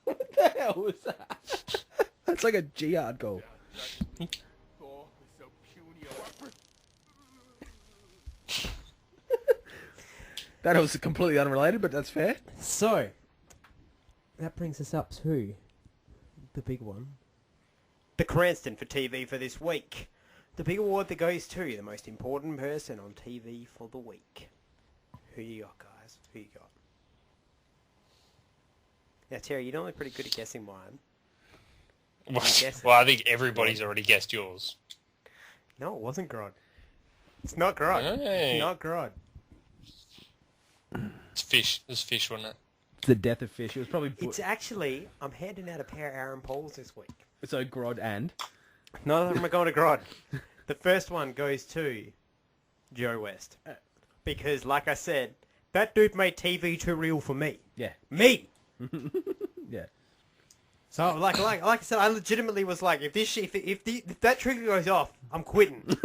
[SPEAKER 2] What the hell was that? That's like a G-hard goal. That was completely unrelated, but that's fair.
[SPEAKER 7] So, that brings us up to the big one. The Cranston for TV for this week. The big award that goes to the most important person on TV for the week. Who you got, guys? Who you got? Now, Terry, you're normally pretty good at guessing mine.
[SPEAKER 3] Well, I think everybody's already guessed yours.
[SPEAKER 7] No, it wasn't Grodd. It's not Grodd.
[SPEAKER 3] Hey.
[SPEAKER 7] It's not Grodd.
[SPEAKER 3] It's Fish. It was Fish, wasn't it?
[SPEAKER 2] The death of Fish. It was probably...
[SPEAKER 7] It's actually, I'm handing out a pair of Aaron Pauls this week.
[SPEAKER 2] So Grodd and...
[SPEAKER 7] None of them are going to Grodd. The first one goes to Joe West. Because, like I said, that dude made TV too real for me.
[SPEAKER 2] Yeah.
[SPEAKER 7] Me!
[SPEAKER 2] Yeah.
[SPEAKER 7] So, like I said, I legitimately was like, if that trigger goes off, I'm quitting.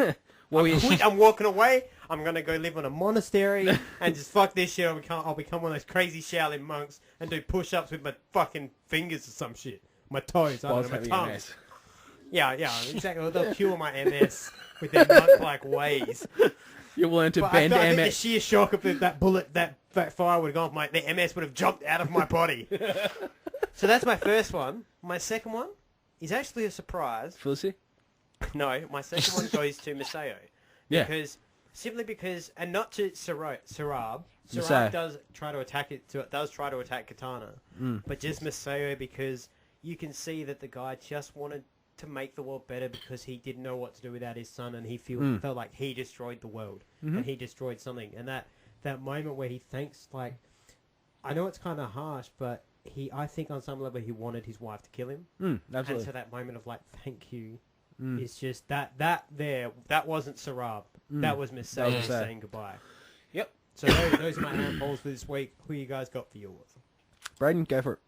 [SPEAKER 2] Well,
[SPEAKER 7] I'm walking away. I'm going to go live in a monastery and just fuck this shit. I'll become one of those crazy Shaolin monks and do push-ups with my fucking fingers or some shit. My toes, I don't know, my tongue. Yeah, exactly. They'll cure my MS with their monk-like ways.
[SPEAKER 2] You'll learn to
[SPEAKER 7] But
[SPEAKER 2] bend
[SPEAKER 7] I think the
[SPEAKER 2] MS.
[SPEAKER 7] sheer shock of that bullet, that fire would have gone, the MS would have jumped out of my body. So that's my first one. My second one is actually a surprise.
[SPEAKER 2] Felicity?
[SPEAKER 7] No, my second one goes to Maseo.
[SPEAKER 2] Yeah.
[SPEAKER 7] Simply because, and not to Sarab.
[SPEAKER 2] Maseo.
[SPEAKER 7] Sarab does try to attack Katana, but just Maseo because you can see that the guy just wanted to make the world better because he didn't know what to do without his son, and he felt like he destroyed the world and he destroyed something. And that moment where he thanks, like, I know it's kind of harsh, but I think on some level he wanted his wife to kill him.
[SPEAKER 2] Absolutely.
[SPEAKER 7] And so that moment of like, thank you. It's just that wasn't Sarab. That was Miss Sadie saying goodbye.
[SPEAKER 2] Yep.
[SPEAKER 7] So those are my hand polls for this week. Who you guys got for yours?
[SPEAKER 2] Braden, go for it.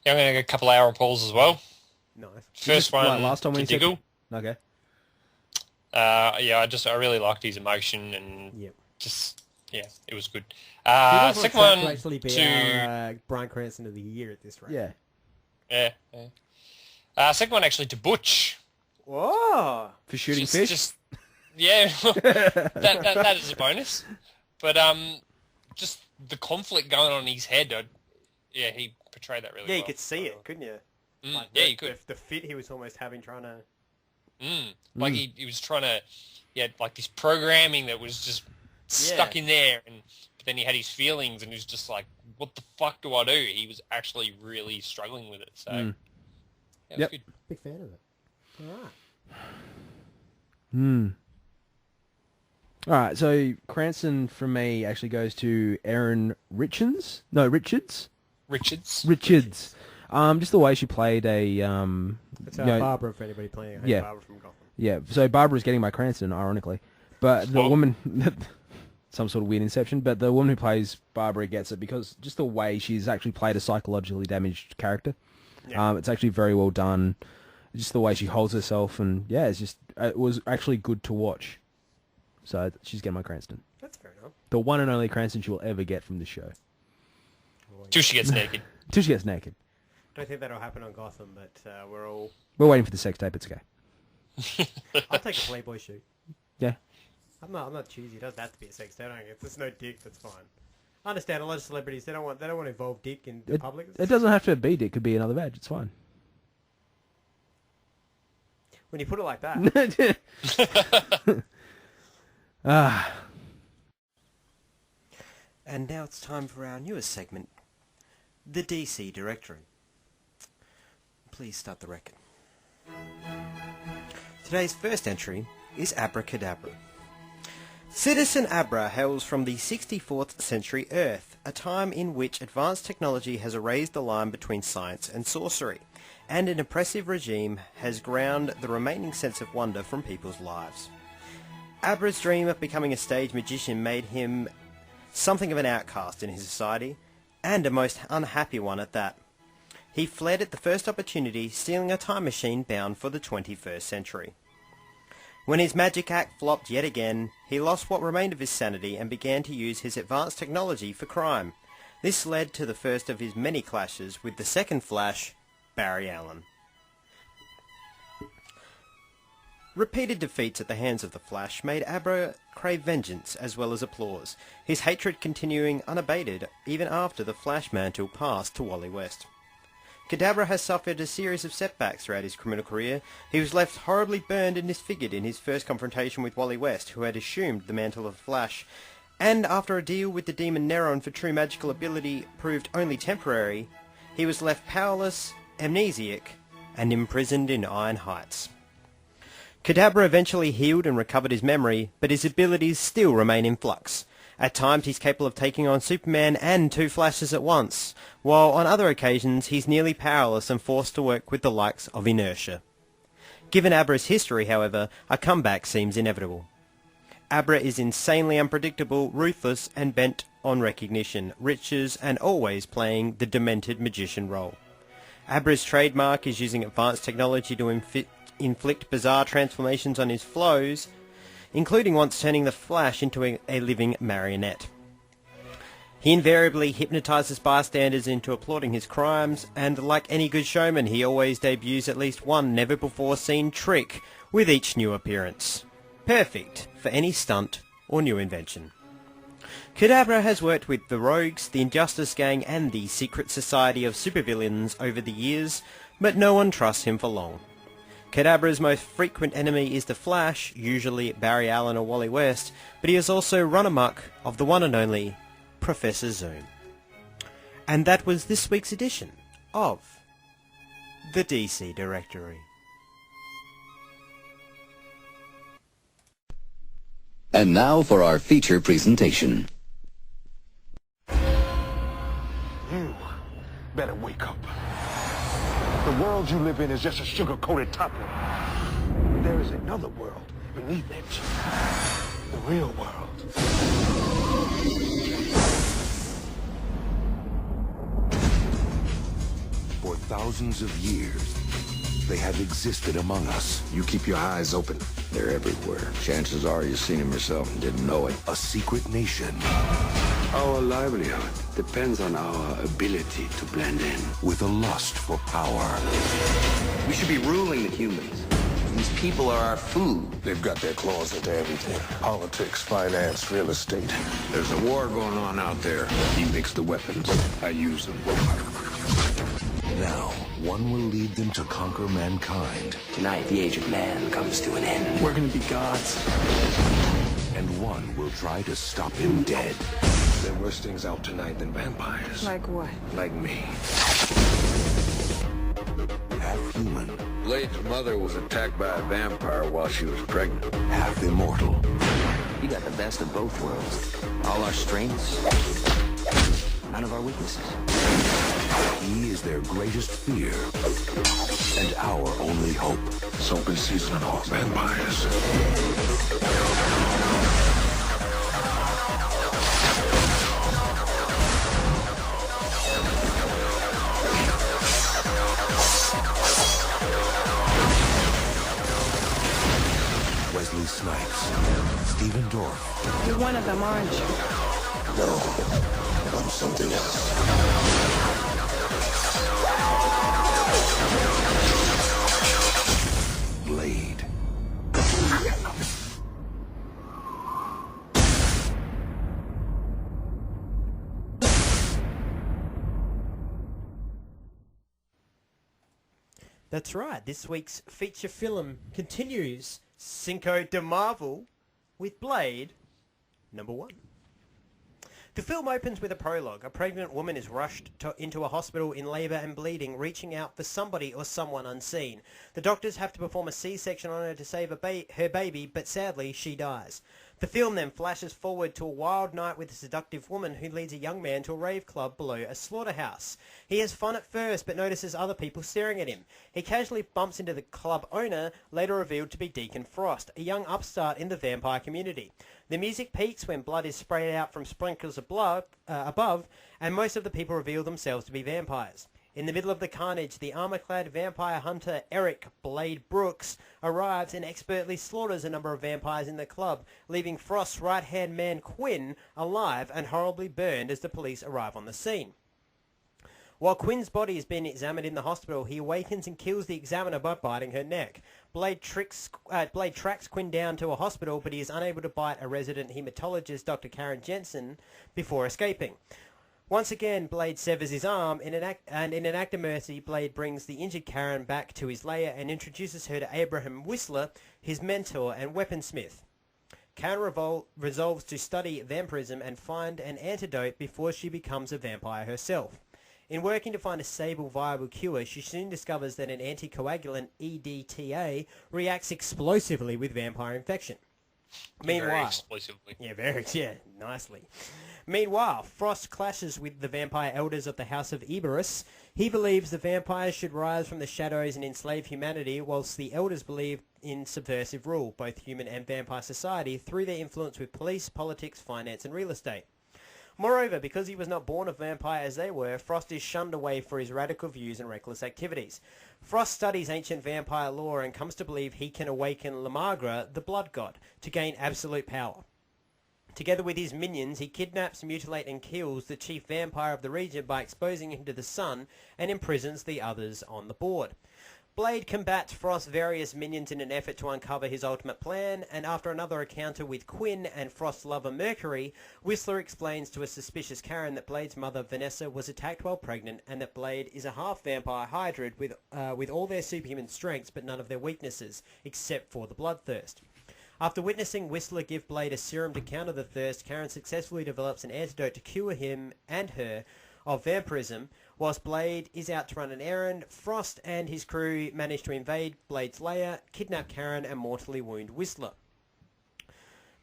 [SPEAKER 3] Yeah, I'm going to get a couple of Aaron Pauls as well.
[SPEAKER 7] Nice.
[SPEAKER 3] First one,
[SPEAKER 2] Like last time when you said...
[SPEAKER 3] Diggle.
[SPEAKER 2] Okay.
[SPEAKER 3] I really liked his emotion and
[SPEAKER 7] Yep.
[SPEAKER 3] it was good.
[SPEAKER 7] Second
[SPEAKER 3] Second one
[SPEAKER 7] to actually be our Bryan Cranston of the year at this rate.
[SPEAKER 2] Yeah.
[SPEAKER 3] Second one actually to Butch.
[SPEAKER 7] Whoa!
[SPEAKER 2] For shooting fish?
[SPEAKER 3] That is a bonus. But just the conflict going on in his head, he portrayed that really well.
[SPEAKER 7] Yeah, you could see it, couldn't you?
[SPEAKER 3] You could.
[SPEAKER 7] The fit he was almost having trying to...
[SPEAKER 3] Like he was trying to... He had like this programming that was just stuck in there. But then he had his feelings and he was just like, what the fuck do I do? He was actually really struggling with it. So, it was good.
[SPEAKER 7] Big fan of it. Alright.
[SPEAKER 2] Alright, so Cranston from me actually goes to Erin Richards. Just the way she played
[SPEAKER 7] It's Barbara for anybody playing.
[SPEAKER 2] Yeah.
[SPEAKER 7] Barbara from Gotham.
[SPEAKER 2] Yeah, so Barbara's getting my Cranston, ironically. But the woman... some sort of weird inception, but the woman who plays Barbara gets it because just the way she's actually played a psychologically damaged character. Yeah. It's actually very well done. Just the way she holds herself, and it was actually good to watch. So she's getting my Cranston.
[SPEAKER 7] That's fair enough.
[SPEAKER 2] The one and only Cranston she will ever get from the show.
[SPEAKER 3] Till she gets naked.
[SPEAKER 2] Till she gets naked.
[SPEAKER 7] Don't think that'll happen on Gotham, but
[SPEAKER 2] we're waiting for the sex tape. It's okay.
[SPEAKER 7] I'll take a Playboy shoot.
[SPEAKER 2] Yeah.
[SPEAKER 7] I'm not choosy. It doesn't have to be a sex tape. If there's no dick, that's fine. I understand a lot of celebrities they don't want to involve dick in the public.
[SPEAKER 2] It doesn't have to be dick. It could be another badge. It's fine.
[SPEAKER 7] When you put it like that. And now it's time for our newest segment, the DC Directory. Please start the record. Today's first entry is Abracadabra. Citizen Abra hails from the 64th century Earth, a time in which advanced technology has erased the line between science and sorcery, and an oppressive regime has ground the remaining sense of wonder from people's lives. Abra's dream of becoming a stage magician made him something of an outcast in his society, and a most unhappy one at that. He fled at the first opportunity, stealing a time machine bound for the 21st century. When his magic act flopped yet again, he lost what remained of his sanity and began to use his advanced technology for crime. This led to the first of his many clashes with the second Flash, Barry Allen. Repeated defeats at the hands of the Flash made Abra crave vengeance as well as applause, his hatred continuing unabated even after the Flash mantle passed to Wally West. Kadabra has suffered a series of setbacks throughout his criminal career. He was left horribly burned and disfigured in his first confrontation with Wally West, who had assumed the mantle of Flash, and after a deal with the demon Neron for true magical ability proved only temporary, he was left powerless, amnesiac, and imprisoned in Iron Heights. Kadabra eventually healed and recovered his memory, but his abilities still remain in flux. At times he's capable of taking on Superman and two Flashes at once, while on other occasions he's nearly powerless and forced to work with the likes of Inertia. Given Abra's history, however, a comeback seems inevitable. Abra is insanely unpredictable, ruthless, and bent on recognition, riches, and always playing the demented magician role. Abra's trademark is using advanced technology to inflict bizarre transformations on his foes, including once turning the Flash into a living marionette. He invariably hypnotizes bystanders into applauding his crimes, and like any good showman, he always debuts at least one never-before-seen trick with each new appearance. Perfect for any stunt or new invention. Kadabra has worked with the Rogues, the Injustice Gang, and the Secret Society of Supervillains over the years, but no one trusts him for long. Kadabra's most frequent enemy is the Flash, usually Barry Allen or Wally West, but he has also run amok of the one and only Professor Zoom. And that was this week's edition of the DC Directory.
[SPEAKER 8] And now for our feature presentation.
[SPEAKER 4] You better wake up. The world you live in is just a sugar-coated topping. There is another world beneath it. The real world. For thousands of years, they have existed among us.
[SPEAKER 6] You keep your eyes open. They're everywhere. Chances are you've seen them yourself and didn't know it.
[SPEAKER 4] A secret nation
[SPEAKER 9] Our livelihood depends on our ability to blend in.
[SPEAKER 4] with a lust for power.
[SPEAKER 10] We should be ruling the humans. These people are our food.
[SPEAKER 4] They've got their claws into everything. Politics, finance, real estate.
[SPEAKER 6] There's a war going on out there. He makes the weapons. I use them.
[SPEAKER 4] Now, one will lead them to conquer mankind,
[SPEAKER 10] Tonight, the age of man comes to an end.
[SPEAKER 5] We're gonna be gods.
[SPEAKER 4] and one will try to stop him dead. There are worse things out tonight than vampires.
[SPEAKER 11] Like what?
[SPEAKER 4] Like me. Half human,
[SPEAKER 6] Blade's mother was attacked by a vampire while she was pregnant.
[SPEAKER 4] half immortal.
[SPEAKER 10] We got the best of both worlds. All our strengths, none of our weaknesses.
[SPEAKER 4] He is their greatest fear, and our only hope.
[SPEAKER 6] It's open season on vampires.
[SPEAKER 4] Wesley Snipes, Stephen Dorff.
[SPEAKER 11] You're one of them, aren't you?
[SPEAKER 6] No, I'm something else.
[SPEAKER 4] Blade.
[SPEAKER 7] That's right, this week's feature film continues Cinqo de Marvel with Blade #1. The film opens with a prologue. A pregnant woman is rushed into a hospital in labour and bleeding, reaching out for somebody or someone unseen. The doctors have to perform a C-section on her to save her baby, but sadly she dies. The film then flashes forward to a wild night with a seductive woman who leads a young man to a rave club below a slaughterhouse. He has fun at first, but notices other people staring at him. He casually bumps into the club owner, later revealed to be Deacon Frost, a young upstart in the vampire community. The music peaks when blood is sprayed out from sprinkles of blood above, and most of the people reveal themselves to be vampires. In the middle of the carnage, the armor-clad vampire hunter Eric Blade Brooks arrives and expertly slaughters a number of vampires in the club, leaving Frost's right-hand man Quinn alive and horribly burned as the police arrive on the scene. While Quinn's body is being examined in the hospital, he awakens and kills the examiner by biting her neck. Blade tracks Quinn down to a hospital, but he is unable to bite a resident hematologist, Dr. Karen Jensen, before escaping. Once again, Blade severs his arm, and in an act of mercy, Blade brings the injured Karen back to his lair and introduces her to Abraham Whistler, his mentor and weaponsmith. Karen resolves to study vampirism and find an antidote before she becomes a vampire herself. In working to find a stable, viable cure, she soon discovers that an anticoagulant, EDTA, reacts explosively with vampire infection. Meanwhile,
[SPEAKER 3] Very explosively.
[SPEAKER 7] Nicely. Meanwhile, Frost clashes with the vampire elders of the House of Eberus. He believes the vampires should rise from the shadows and enslave humanity, whilst the elders believe in subversive rule, both human and vampire society, through their influence with police, politics, finance and real estate. Moreover, because he was not born a vampire as they were, Frost is shunned away for his radical views and reckless activities. Frost studies ancient vampire lore and comes to believe he can awaken Lamagra, the blood god, to gain absolute power. Together with his minions, he kidnaps, mutilates and kills the chief vampire of the region by exposing him to the sun and imprisons the others on the board. Blade combats Frost's various minions in an effort to uncover his ultimate plan, and after another encounter with Quinn and Frost's lover Mercury, Whistler explains to a suspicious Karen that Blade's mother Vanessa was attacked while pregnant, and that Blade is a half-vampire hybrid with all their superhuman strengths but none of their weaknesses, except for the bloodthirst. After witnessing Whistler give Blade a serum to counter the thirst, Karen successfully develops an antidote to cure him and her of vampirism. Whilst Blade is out to run an errand, Frost and his crew manage to invade Blade's lair, kidnap Karen and mortally wound Whistler.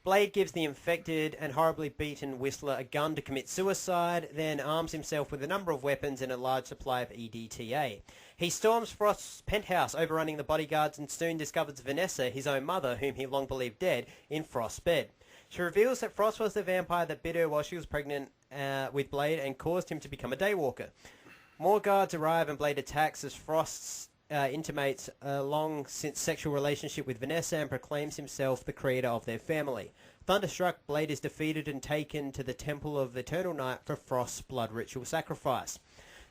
[SPEAKER 7] Blade gives the infected and horribly beaten Whistler a gun to commit suicide, then arms himself with a number of weapons and a large supply of EDTA. He storms Frost's penthouse, overrunning the bodyguards, and soon discovers Vanessa, his own mother, whom he long believed dead, in Frost's bed. She reveals that Frost was the vampire that bit her while she was pregnant with Blade and caused him to become a daywalker. More guards arrive and Blade attacks as Frost intimates a long-since sexual relationship with Vanessa and proclaims himself the creator of their family. Thunderstruck, Blade is defeated and taken to the Temple of Eternal Night for Frost's blood ritual sacrifice.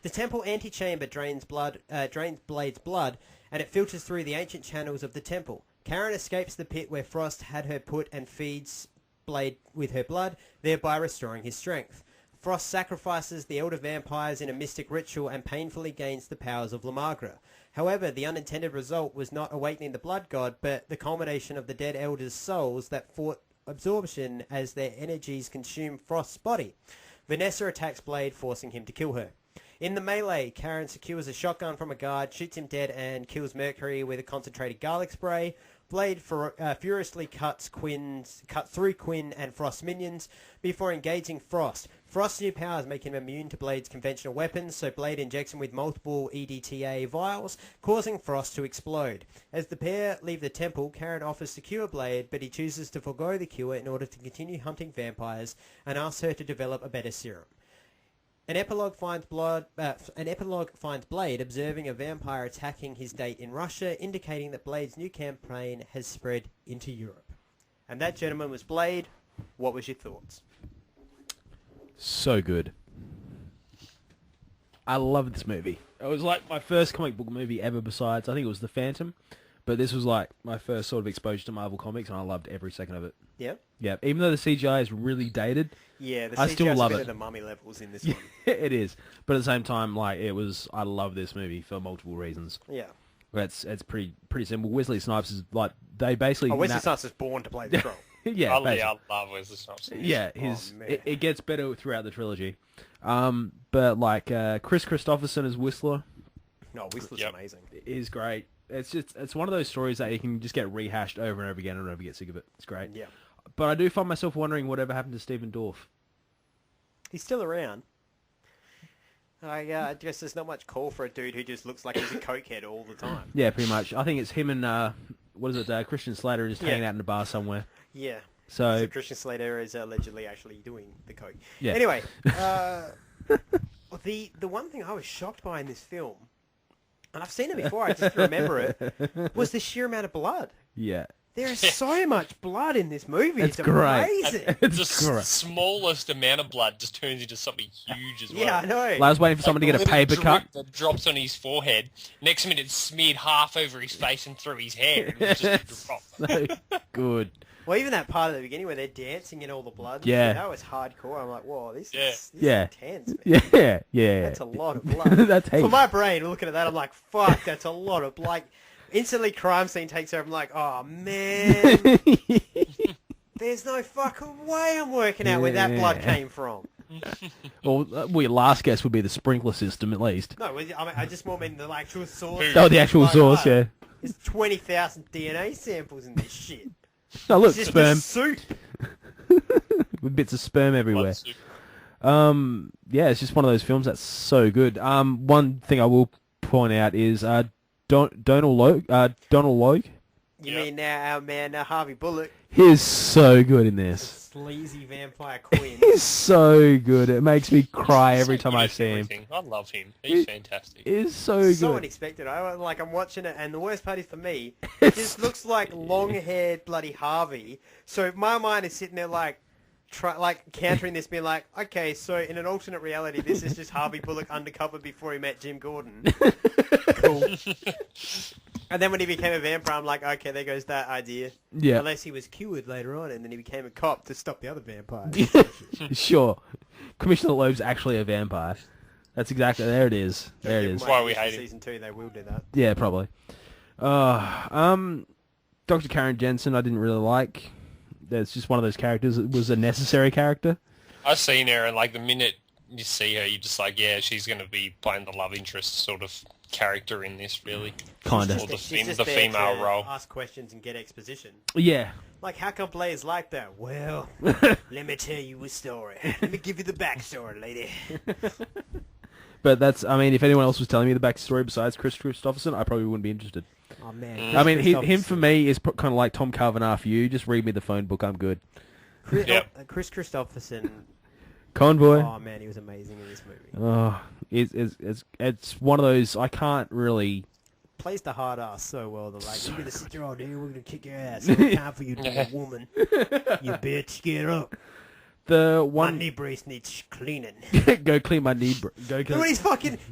[SPEAKER 7] The temple antechamber drains Blade's blood, and it filters through the ancient channels of the temple. Karen escapes the pit where Frost had her put and feeds Blade with her blood, thereby restoring his strength. Frost sacrifices the elder vampires in a mystic ritual and painfully gains the powers of Lamagra. However, the unintended result was not awakening the blood god, but the culmination of the dead elders' souls that fought absorption as their energies consumed Frost's body. Vanessa attacks Blade, forcing him to kill her. In the melee, Karen secures a shotgun from a guard, shoots him dead, and kills Mercury with a concentrated garlic spray. Blade furiously cuts through Quinn and Frost's minions before engaging Frost. Frost's new powers make him immune to Blade's conventional weapons, so Blade injects him with multiple EDTA vials, causing Frost to explode. As the pair leave the temple, Karen offers to cure Blade, but he chooses to forego the cure in order to continue hunting vampires and asks her to develop a better serum. An epilogue finds Blade observing a vampire attacking his date in Russia, indicating that Blade's new campaign has spread into Europe. And that, gentlemen, was Blade. What was your thoughts?
[SPEAKER 2] So good. I love this movie. It was like my first comic book movie ever besides, I think it was The Phantom. But this was like my first sort of exposure to Marvel Comics, and I loved every second of it.
[SPEAKER 7] Yep.
[SPEAKER 2] Yeah, even though the CGI is really dated,
[SPEAKER 7] yeah, the
[SPEAKER 2] I still love
[SPEAKER 7] better
[SPEAKER 2] it.
[SPEAKER 7] than Mummy levels in this one.
[SPEAKER 2] It is, but at the same time, like I love this movie for multiple reasons.
[SPEAKER 7] Yeah.
[SPEAKER 2] It's pretty simple. Wesley Snipes is like they basically.
[SPEAKER 7] Wesley Snipes is born to play the role.
[SPEAKER 2] Yeah,
[SPEAKER 3] I love Wesley Snipes.
[SPEAKER 2] Yeah, it gets better throughout the trilogy. But like Chris Christopherson as Whistler.
[SPEAKER 7] No, Whistler's amazing.
[SPEAKER 2] Is great. It's one of those stories that you can just get rehashed over and over again and never get sick of it. It's great.
[SPEAKER 7] Yeah.
[SPEAKER 2] But I do find myself wondering whatever happened to Stephen Dorff.
[SPEAKER 7] He's still around. I guess there's not much call for a dude who just looks like he's a cokehead all the time.
[SPEAKER 2] Yeah, pretty much. I think it's him and, Christian Slater just hanging out in a bar somewhere.
[SPEAKER 7] Yeah.
[SPEAKER 2] So
[SPEAKER 7] Christian Slater is allegedly actually doing the coke.
[SPEAKER 2] Yeah.
[SPEAKER 7] Anyway, the one thing I was shocked by in this film, and I've seen it before, I just remember it, was the sheer amount of blood.
[SPEAKER 2] Yeah.
[SPEAKER 7] There is so much blood in this movie. It's
[SPEAKER 2] great.
[SPEAKER 7] amazing.
[SPEAKER 3] The smallest amount of blood just turns into something huge as well.
[SPEAKER 7] Yeah, I know.
[SPEAKER 2] I was waiting for someone to get a paper cut.
[SPEAKER 3] That drops on his forehead. Next minute, it's smeared half over his face and through his hair. And it's just a drop.
[SPEAKER 2] So good.
[SPEAKER 7] Well, even that part at the beginning where they're dancing in all the blood.
[SPEAKER 2] Yeah.
[SPEAKER 7] That was hardcore. I'm like, whoa, this is intense.
[SPEAKER 2] Yeah.
[SPEAKER 7] That's a lot of blood.
[SPEAKER 2] That's
[SPEAKER 7] For my brain, looking at that, I'm like, fuck, that's a lot of blood. Instantly, crime scene takes over. I'm like, oh, man. There's no fucking way I'm working out where that blood came from.
[SPEAKER 2] Well, your last guess would be the sprinkler system, at least.
[SPEAKER 7] No, I just more mean the actual source.
[SPEAKER 2] Oh, the actual source, yeah.
[SPEAKER 7] There's 20,000 DNA samples in this shit.
[SPEAKER 2] Oh, look,
[SPEAKER 7] it's just
[SPEAKER 2] sperm.
[SPEAKER 7] a soup.
[SPEAKER 2] With bits of sperm everywhere. Yeah, it's just one of those films that's so good. One thing I will point out is Donald Logue.
[SPEAKER 7] You mean now our man Harvey Bullock?
[SPEAKER 2] He's so good in this.
[SPEAKER 7] Sleazy vampire queen.
[SPEAKER 2] He's so good. It makes me cry every time I see him.
[SPEAKER 3] I love him. He's fantastic.
[SPEAKER 2] He's so good.
[SPEAKER 7] So unexpected. I'm watching it, and the worst part is for me, it just looks like long-haired bloody Harvey. So my mind is sitting there like countering this, being like, okay, so in an alternate reality, this is just Harvey Bullock undercover before he met Jim Gordon. Cool. And then when he became a vampire, I'm like, okay, there goes that idea.
[SPEAKER 2] Yeah.
[SPEAKER 7] Unless he was cured later on, and then he became a cop to stop the other vampires.
[SPEAKER 2] Sure. Commissioner Loeb's actually a vampire. That's exactly, there it is. There it is.
[SPEAKER 3] That's why we hate him.
[SPEAKER 7] Season 2, they will do that.
[SPEAKER 2] Yeah, probably. Dr. Karen Jensen, I didn't really like. It's just one of those characters. It was a necessary character.
[SPEAKER 3] I've seen her, and like the minute you see her, you're just like, yeah, she's going to be playing the love interest sort of character in this, really.
[SPEAKER 2] Kind of.
[SPEAKER 3] Or the
[SPEAKER 7] She's just there
[SPEAKER 3] female
[SPEAKER 7] to
[SPEAKER 3] role.
[SPEAKER 7] ask questions and get exposition.
[SPEAKER 2] Yeah.
[SPEAKER 7] Like, how come Blair's like that? Well, let me tell you a story. Let me give you the backstory, lady.
[SPEAKER 2] But that's, I mean, if anyone else was telling me the backstory besides Chris Christopherson, I probably wouldn't be interested.
[SPEAKER 7] Oh, man.
[SPEAKER 2] I mean, him for me is kind of like Tom Cavanaugh for you. Just read me the phone book, I'm good.
[SPEAKER 7] Chris Christopherson.
[SPEAKER 2] Convoy.
[SPEAKER 7] Oh, man, he was amazing in this movie.
[SPEAKER 2] Oh, it's one of those, I can't really...
[SPEAKER 7] Plays the hard ass so well. They're like, you're going to sit there all day, we're going to kick your ass. It's time for you to be a woman. You bitch, get up.
[SPEAKER 2] The
[SPEAKER 7] My
[SPEAKER 2] one...
[SPEAKER 7] knee brace needs cleaning.
[SPEAKER 2] Go clean my knee...
[SPEAKER 7] When he's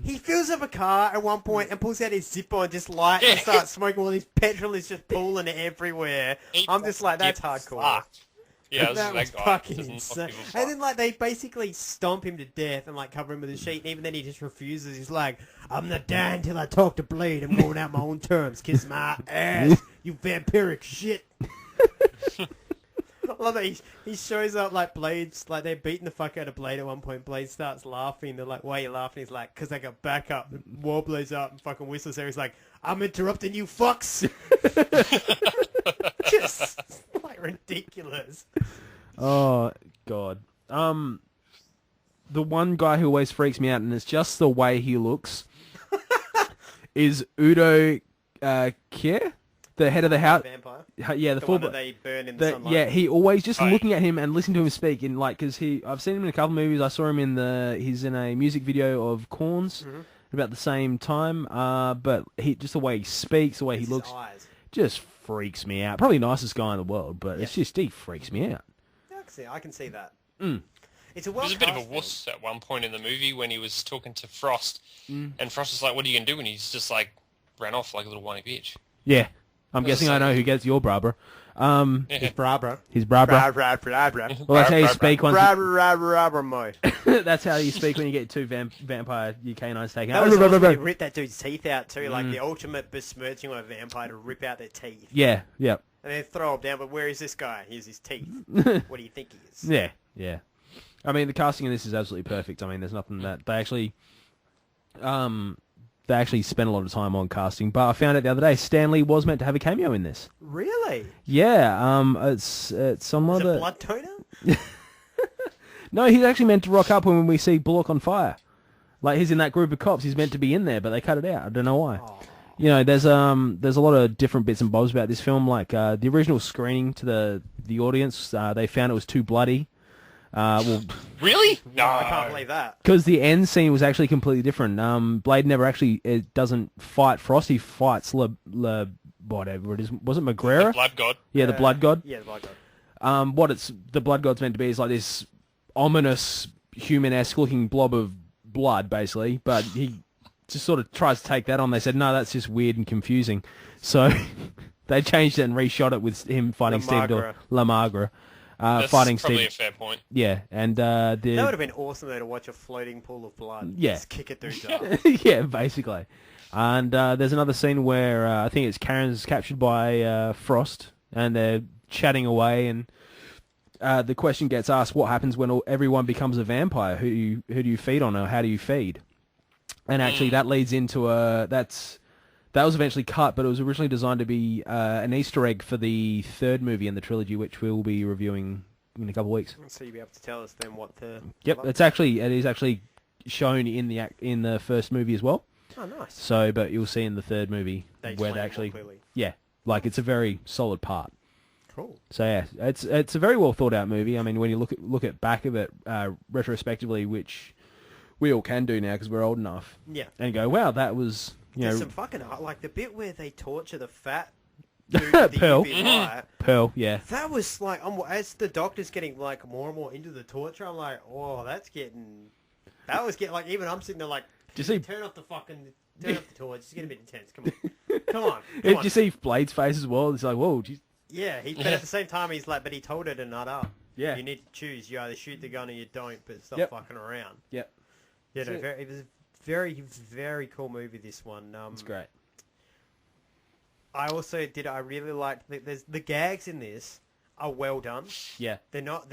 [SPEAKER 7] he fills up a car at one point and pulls out his zipper and just lights and starts smoking while his petrol is just pooling everywhere. I'm just like, that's hardcore.
[SPEAKER 3] Fucked. Yeah,
[SPEAKER 7] that was
[SPEAKER 3] guy
[SPEAKER 7] fucking
[SPEAKER 3] doesn't
[SPEAKER 7] insane.
[SPEAKER 3] give a fuck.
[SPEAKER 7] And then they basically stomp him to death and cover him with a sheet. And even then he just refuses. He's like, I'm not dying until I talk to Blade. I'm going out my own terms. Kiss my ass, you vampiric shit. I love that he shows up Blade's they're beating the fuck out of Blade at one point. Blade starts laughing. They're like, why are you laughing? He's like, because I got backup. The wall blows up and fucking whistles there. He's like, I'm interrupting you fucks. Just ridiculous.
[SPEAKER 2] Oh, God. The one guy who always freaks me out, and it's just the way he looks, is Udo Kier? The head of the house.
[SPEAKER 7] Vampire?
[SPEAKER 2] Yeah,
[SPEAKER 7] the one that they burn in the sunlight.
[SPEAKER 2] Yeah, he always just looking at him and listening to him speak, and because I've seen him in a couple of movies. I saw him he's in a music video of Korn's about the same time. But just the way he speaks, the way he looks, just freaks me out. Probably nicest guy in the world, but it's just he freaks me out.
[SPEAKER 7] Yeah, I can see that. It's
[SPEAKER 3] He was a bit of a wuss at one point in the movie when he was talking to Frost, and Frost was like, "What are you gonna do?" And he's just ran off like a little whiny bitch.
[SPEAKER 2] Yeah. I'm guessing I know who gets your Brabra.
[SPEAKER 7] His Brabra.
[SPEAKER 2] His Brabra.
[SPEAKER 7] Brabra.
[SPEAKER 2] Well, that's how you speak once.
[SPEAKER 7] Brabra mode.
[SPEAKER 2] That's how you speak when you get two vampire canines taken out.
[SPEAKER 7] That was awesome when he ripped that dude's teeth out too, the ultimate besmirching of a vampire to rip out their teeth.
[SPEAKER 2] Yeah, yeah.
[SPEAKER 7] And then throw him down, but where is this guy? Here's his teeth. What do you think he is?
[SPEAKER 2] Yeah, yeah. I mean, the casting in this is absolutely perfect. I mean, there's nothing that... They actually... they actually spent a lot of time on casting. But I found out the other day, Stan Lee was meant to have a cameo in this.
[SPEAKER 7] Really?
[SPEAKER 2] Yeah, it's on one
[SPEAKER 7] Is
[SPEAKER 2] of
[SPEAKER 7] it
[SPEAKER 2] the...
[SPEAKER 7] blood toner?
[SPEAKER 2] No, he's actually meant to rock up when we see Bullock on fire. Like, he's in that group of cops. He's meant to be in there, but they cut it out. I don't know why.
[SPEAKER 7] Oh.
[SPEAKER 2] You know, there's a lot of different bits and bobs about this film. Like, the original screening to the audience, they found it was too bloody. Well,
[SPEAKER 3] Really? No.
[SPEAKER 7] I can't believe that.
[SPEAKER 2] because the end scene was actually completely different. Blade never actually doesn't fight Frost. He fights whatever it is. Was it McGregor?
[SPEAKER 3] The Blood God.
[SPEAKER 2] Yeah, the Blood God.
[SPEAKER 7] Yeah, the blood god.
[SPEAKER 2] What the Blood God's meant to be is like this ominous human-esque looking blob of blood, basically. But he just sort of tries to take that on. They said, no, that's just weird and confusing. So they changed it and reshot it with him fighting Steve Lamagra.
[SPEAKER 3] That's
[SPEAKER 2] Fighting
[SPEAKER 3] probably
[SPEAKER 2] Steve.
[SPEAKER 3] a fair point.
[SPEAKER 2] Yeah, and
[SPEAKER 7] That would have been awesome though to watch a floating pool of blood.
[SPEAKER 2] Yeah.
[SPEAKER 7] Just kick it through dark.
[SPEAKER 2] yeah, basically. And there's another scene where I think it's Karen's captured by Frost, and they're chatting away, and the question gets asked, what happens when everyone becomes a vampire? Who do you feed on, or how do you feed? And actually that leads into that was eventually cut, but it was originally designed to be an Easter egg for the third movie in the trilogy, which we'll be reviewing in a couple of weeks.
[SPEAKER 7] So you'll be able to tell us then what the...
[SPEAKER 2] Yep, it is actually shown in the first movie as well.
[SPEAKER 7] Oh, nice.
[SPEAKER 2] So, but you'll see in the third movie where they actually, yeah, like it's a very solid part.
[SPEAKER 7] Cool.
[SPEAKER 2] So yeah, it's a very well thought out movie. I mean, when you look at back of it retrospectively, which we all can do now because we're old enough.
[SPEAKER 7] Yeah.
[SPEAKER 2] And go, wow, that was
[SPEAKER 7] There's some fucking like the bit where they torture the fat dude with the
[SPEAKER 2] Pearl.
[SPEAKER 7] UV light.
[SPEAKER 2] Pearl, yeah.
[SPEAKER 7] That was like, as the doctor's getting like more and more into the torture, I'm like, oh, that was getting like, even I'm sitting there like,
[SPEAKER 2] Do you see?
[SPEAKER 7] turn off the torch, it's getting a bit intense. Come on, come on.
[SPEAKER 2] Did you see Blade's face as well? It's like, whoa, geez.
[SPEAKER 7] Yeah, but at the same time, he's like, but he told her to nut up.
[SPEAKER 2] Yeah.
[SPEAKER 7] You need to choose. You either shoot the gun or you don't, but stop
[SPEAKER 2] Yep.
[SPEAKER 7] fucking around.
[SPEAKER 2] Yep.
[SPEAKER 7] Yeah, no, it was a very, very cool movie, this one.
[SPEAKER 2] It's great.
[SPEAKER 7] I really liked, the gags in this are well done.
[SPEAKER 2] Yeah.
[SPEAKER 7] They're not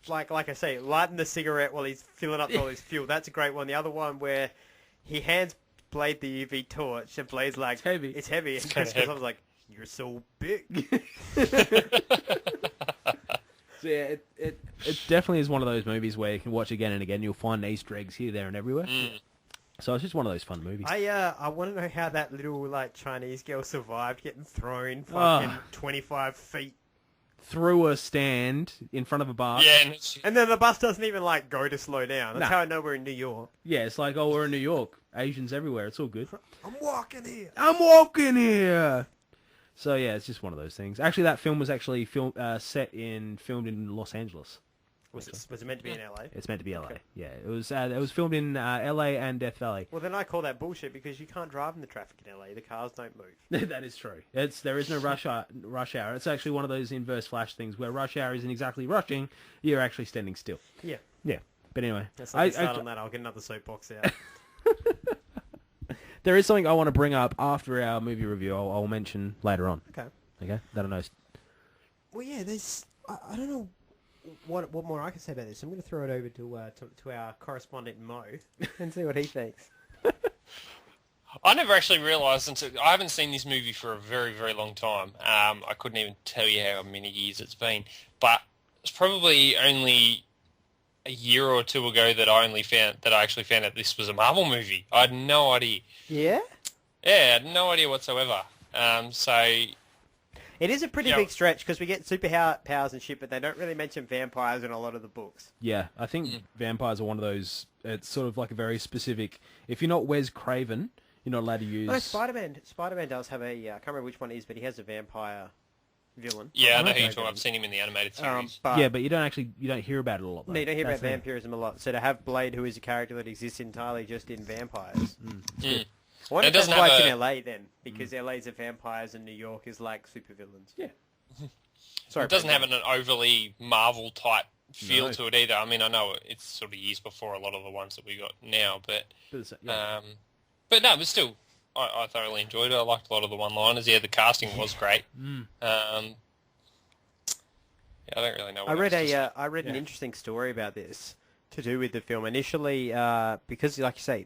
[SPEAKER 7] like I say, lighting the cigarette while he's filling up all his fuel. That's a great one. The other one where he hands Blade the UV torch and Blade's like,
[SPEAKER 2] It's heavy.
[SPEAKER 7] It's heavy. And Chris was like, you're so big.
[SPEAKER 2] So yeah, it definitely is one of those movies where you can watch again and again. You'll find Easter eggs here, there, and everywhere. So it's just one of those fun movies.
[SPEAKER 7] I want to know how that little like Chinese girl survived getting thrown fucking 25 feet
[SPEAKER 2] Through a stand in front of a bar.
[SPEAKER 3] Yeah,
[SPEAKER 7] and then the bus doesn't even like go to slow down. That's
[SPEAKER 2] Nah.
[SPEAKER 7] how I know we're in New York.
[SPEAKER 2] Yeah, it's like, oh, we're in New York. Asians everywhere. It's all good.
[SPEAKER 7] I'm walking here.
[SPEAKER 2] I'm walking here. So yeah, it's just one of those things. Actually, that film was actually filmed in Los Angeles.
[SPEAKER 7] Was it meant to be in LA?
[SPEAKER 2] It's meant to be LA.
[SPEAKER 7] Okay.
[SPEAKER 2] Yeah, it was filmed in LA and Death Valley.
[SPEAKER 7] Well, then I call that bullshit because you can't drive in the traffic in LA. The cars don't move.
[SPEAKER 2] That is true. There is no rush hour. It's actually one of those inverse flash things where rush hour isn't exactly rushing. You're actually standing still.
[SPEAKER 7] Yeah.
[SPEAKER 2] Yeah. But anyway,
[SPEAKER 7] Let's not start on that. I'll get another soapbox out.
[SPEAKER 2] there is something I want to bring up after our movie review. I'll mention later on.
[SPEAKER 7] Okay.
[SPEAKER 2] Okay. That'll know.
[SPEAKER 7] Well, yeah. I don't know what more I can say about this. I'm going to throw it over to our correspondent Mo and see what he thinks.
[SPEAKER 3] I never actually realised until I haven't seen this movie for a very, very long time. I couldn't even tell you how many years it's been, but it's probably only a year or two ago that I actually found out this was a Marvel movie. I had no idea.
[SPEAKER 7] Yeah.
[SPEAKER 3] Yeah, I had no idea whatsoever.
[SPEAKER 7] It is a pretty big stretch because we get superpowers and shit, but they don't really mention vampires in a lot of the books.
[SPEAKER 2] Yeah, I think vampires are one of those. It's sort of like a very specific. If you're not Wes Craven, you're not allowed to use.
[SPEAKER 7] No, Spider-Man does have a. I can't remember which one it is, but he has a vampire villain.
[SPEAKER 3] Yeah, I know who you're talking about. I've seen him in the animated series.
[SPEAKER 2] But you don't hear about it a lot. Though.
[SPEAKER 7] No, you don't hear about vampirism a lot. So to have Blade, who is a character that exists entirely just in vampires. I wonder if that's why it's in LA then, because LA's are vampires and New York is like supervillains.
[SPEAKER 2] Yeah.
[SPEAKER 3] Sorry, it doesn't have an overly Marvel type feel to it either. I mean, I know it's sort of years before a lot of the ones that we got now, but still, I thoroughly enjoyed it. I liked a lot of the one-liners. Yeah, the casting was great. I don't really know.
[SPEAKER 7] I read an interesting story about this to do with the film initially, because like you say,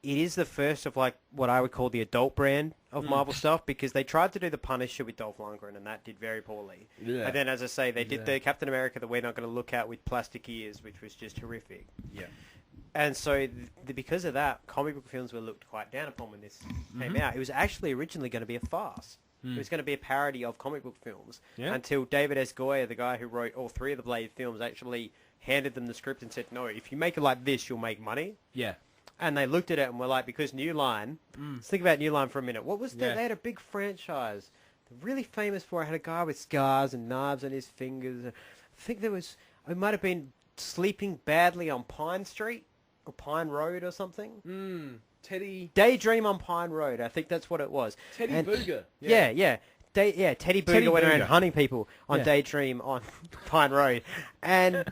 [SPEAKER 7] it is the first of like what I would call the adult brand of Marvel stuff, because they tried to do the Punisher with Dolph Lundgren and that did very poorly.
[SPEAKER 2] Yeah.
[SPEAKER 7] And then, as I say, they did the Captain America that we're not going to look at with plastic ears, which was just horrific.
[SPEAKER 2] Yeah.
[SPEAKER 7] And so, because of that, comic book films were looked quite down upon when this came out. It was actually originally going to be a farce. It was going to be a parody of comic book films until David S. Goyer, the guy who wrote all 3 of the Blade films, actually handed them the script and said, no, if you make it like this, you'll make money.
[SPEAKER 2] Yeah.
[SPEAKER 7] And they looked at it and were like, because New Line, let's think about New Line for a minute. What was that? They had a big franchise. They're really famous for it. Had a guy with scars and knives on his fingers. I think it might have been Sleeping Badly on Pine Street or Pine Road or something.
[SPEAKER 2] Teddy...
[SPEAKER 7] Daydream on Pine Road. I think that's what it was.
[SPEAKER 2] Teddy Booger.
[SPEAKER 7] Yeah. Teddy Booger went around hunting people on Daydream on Pine Road. And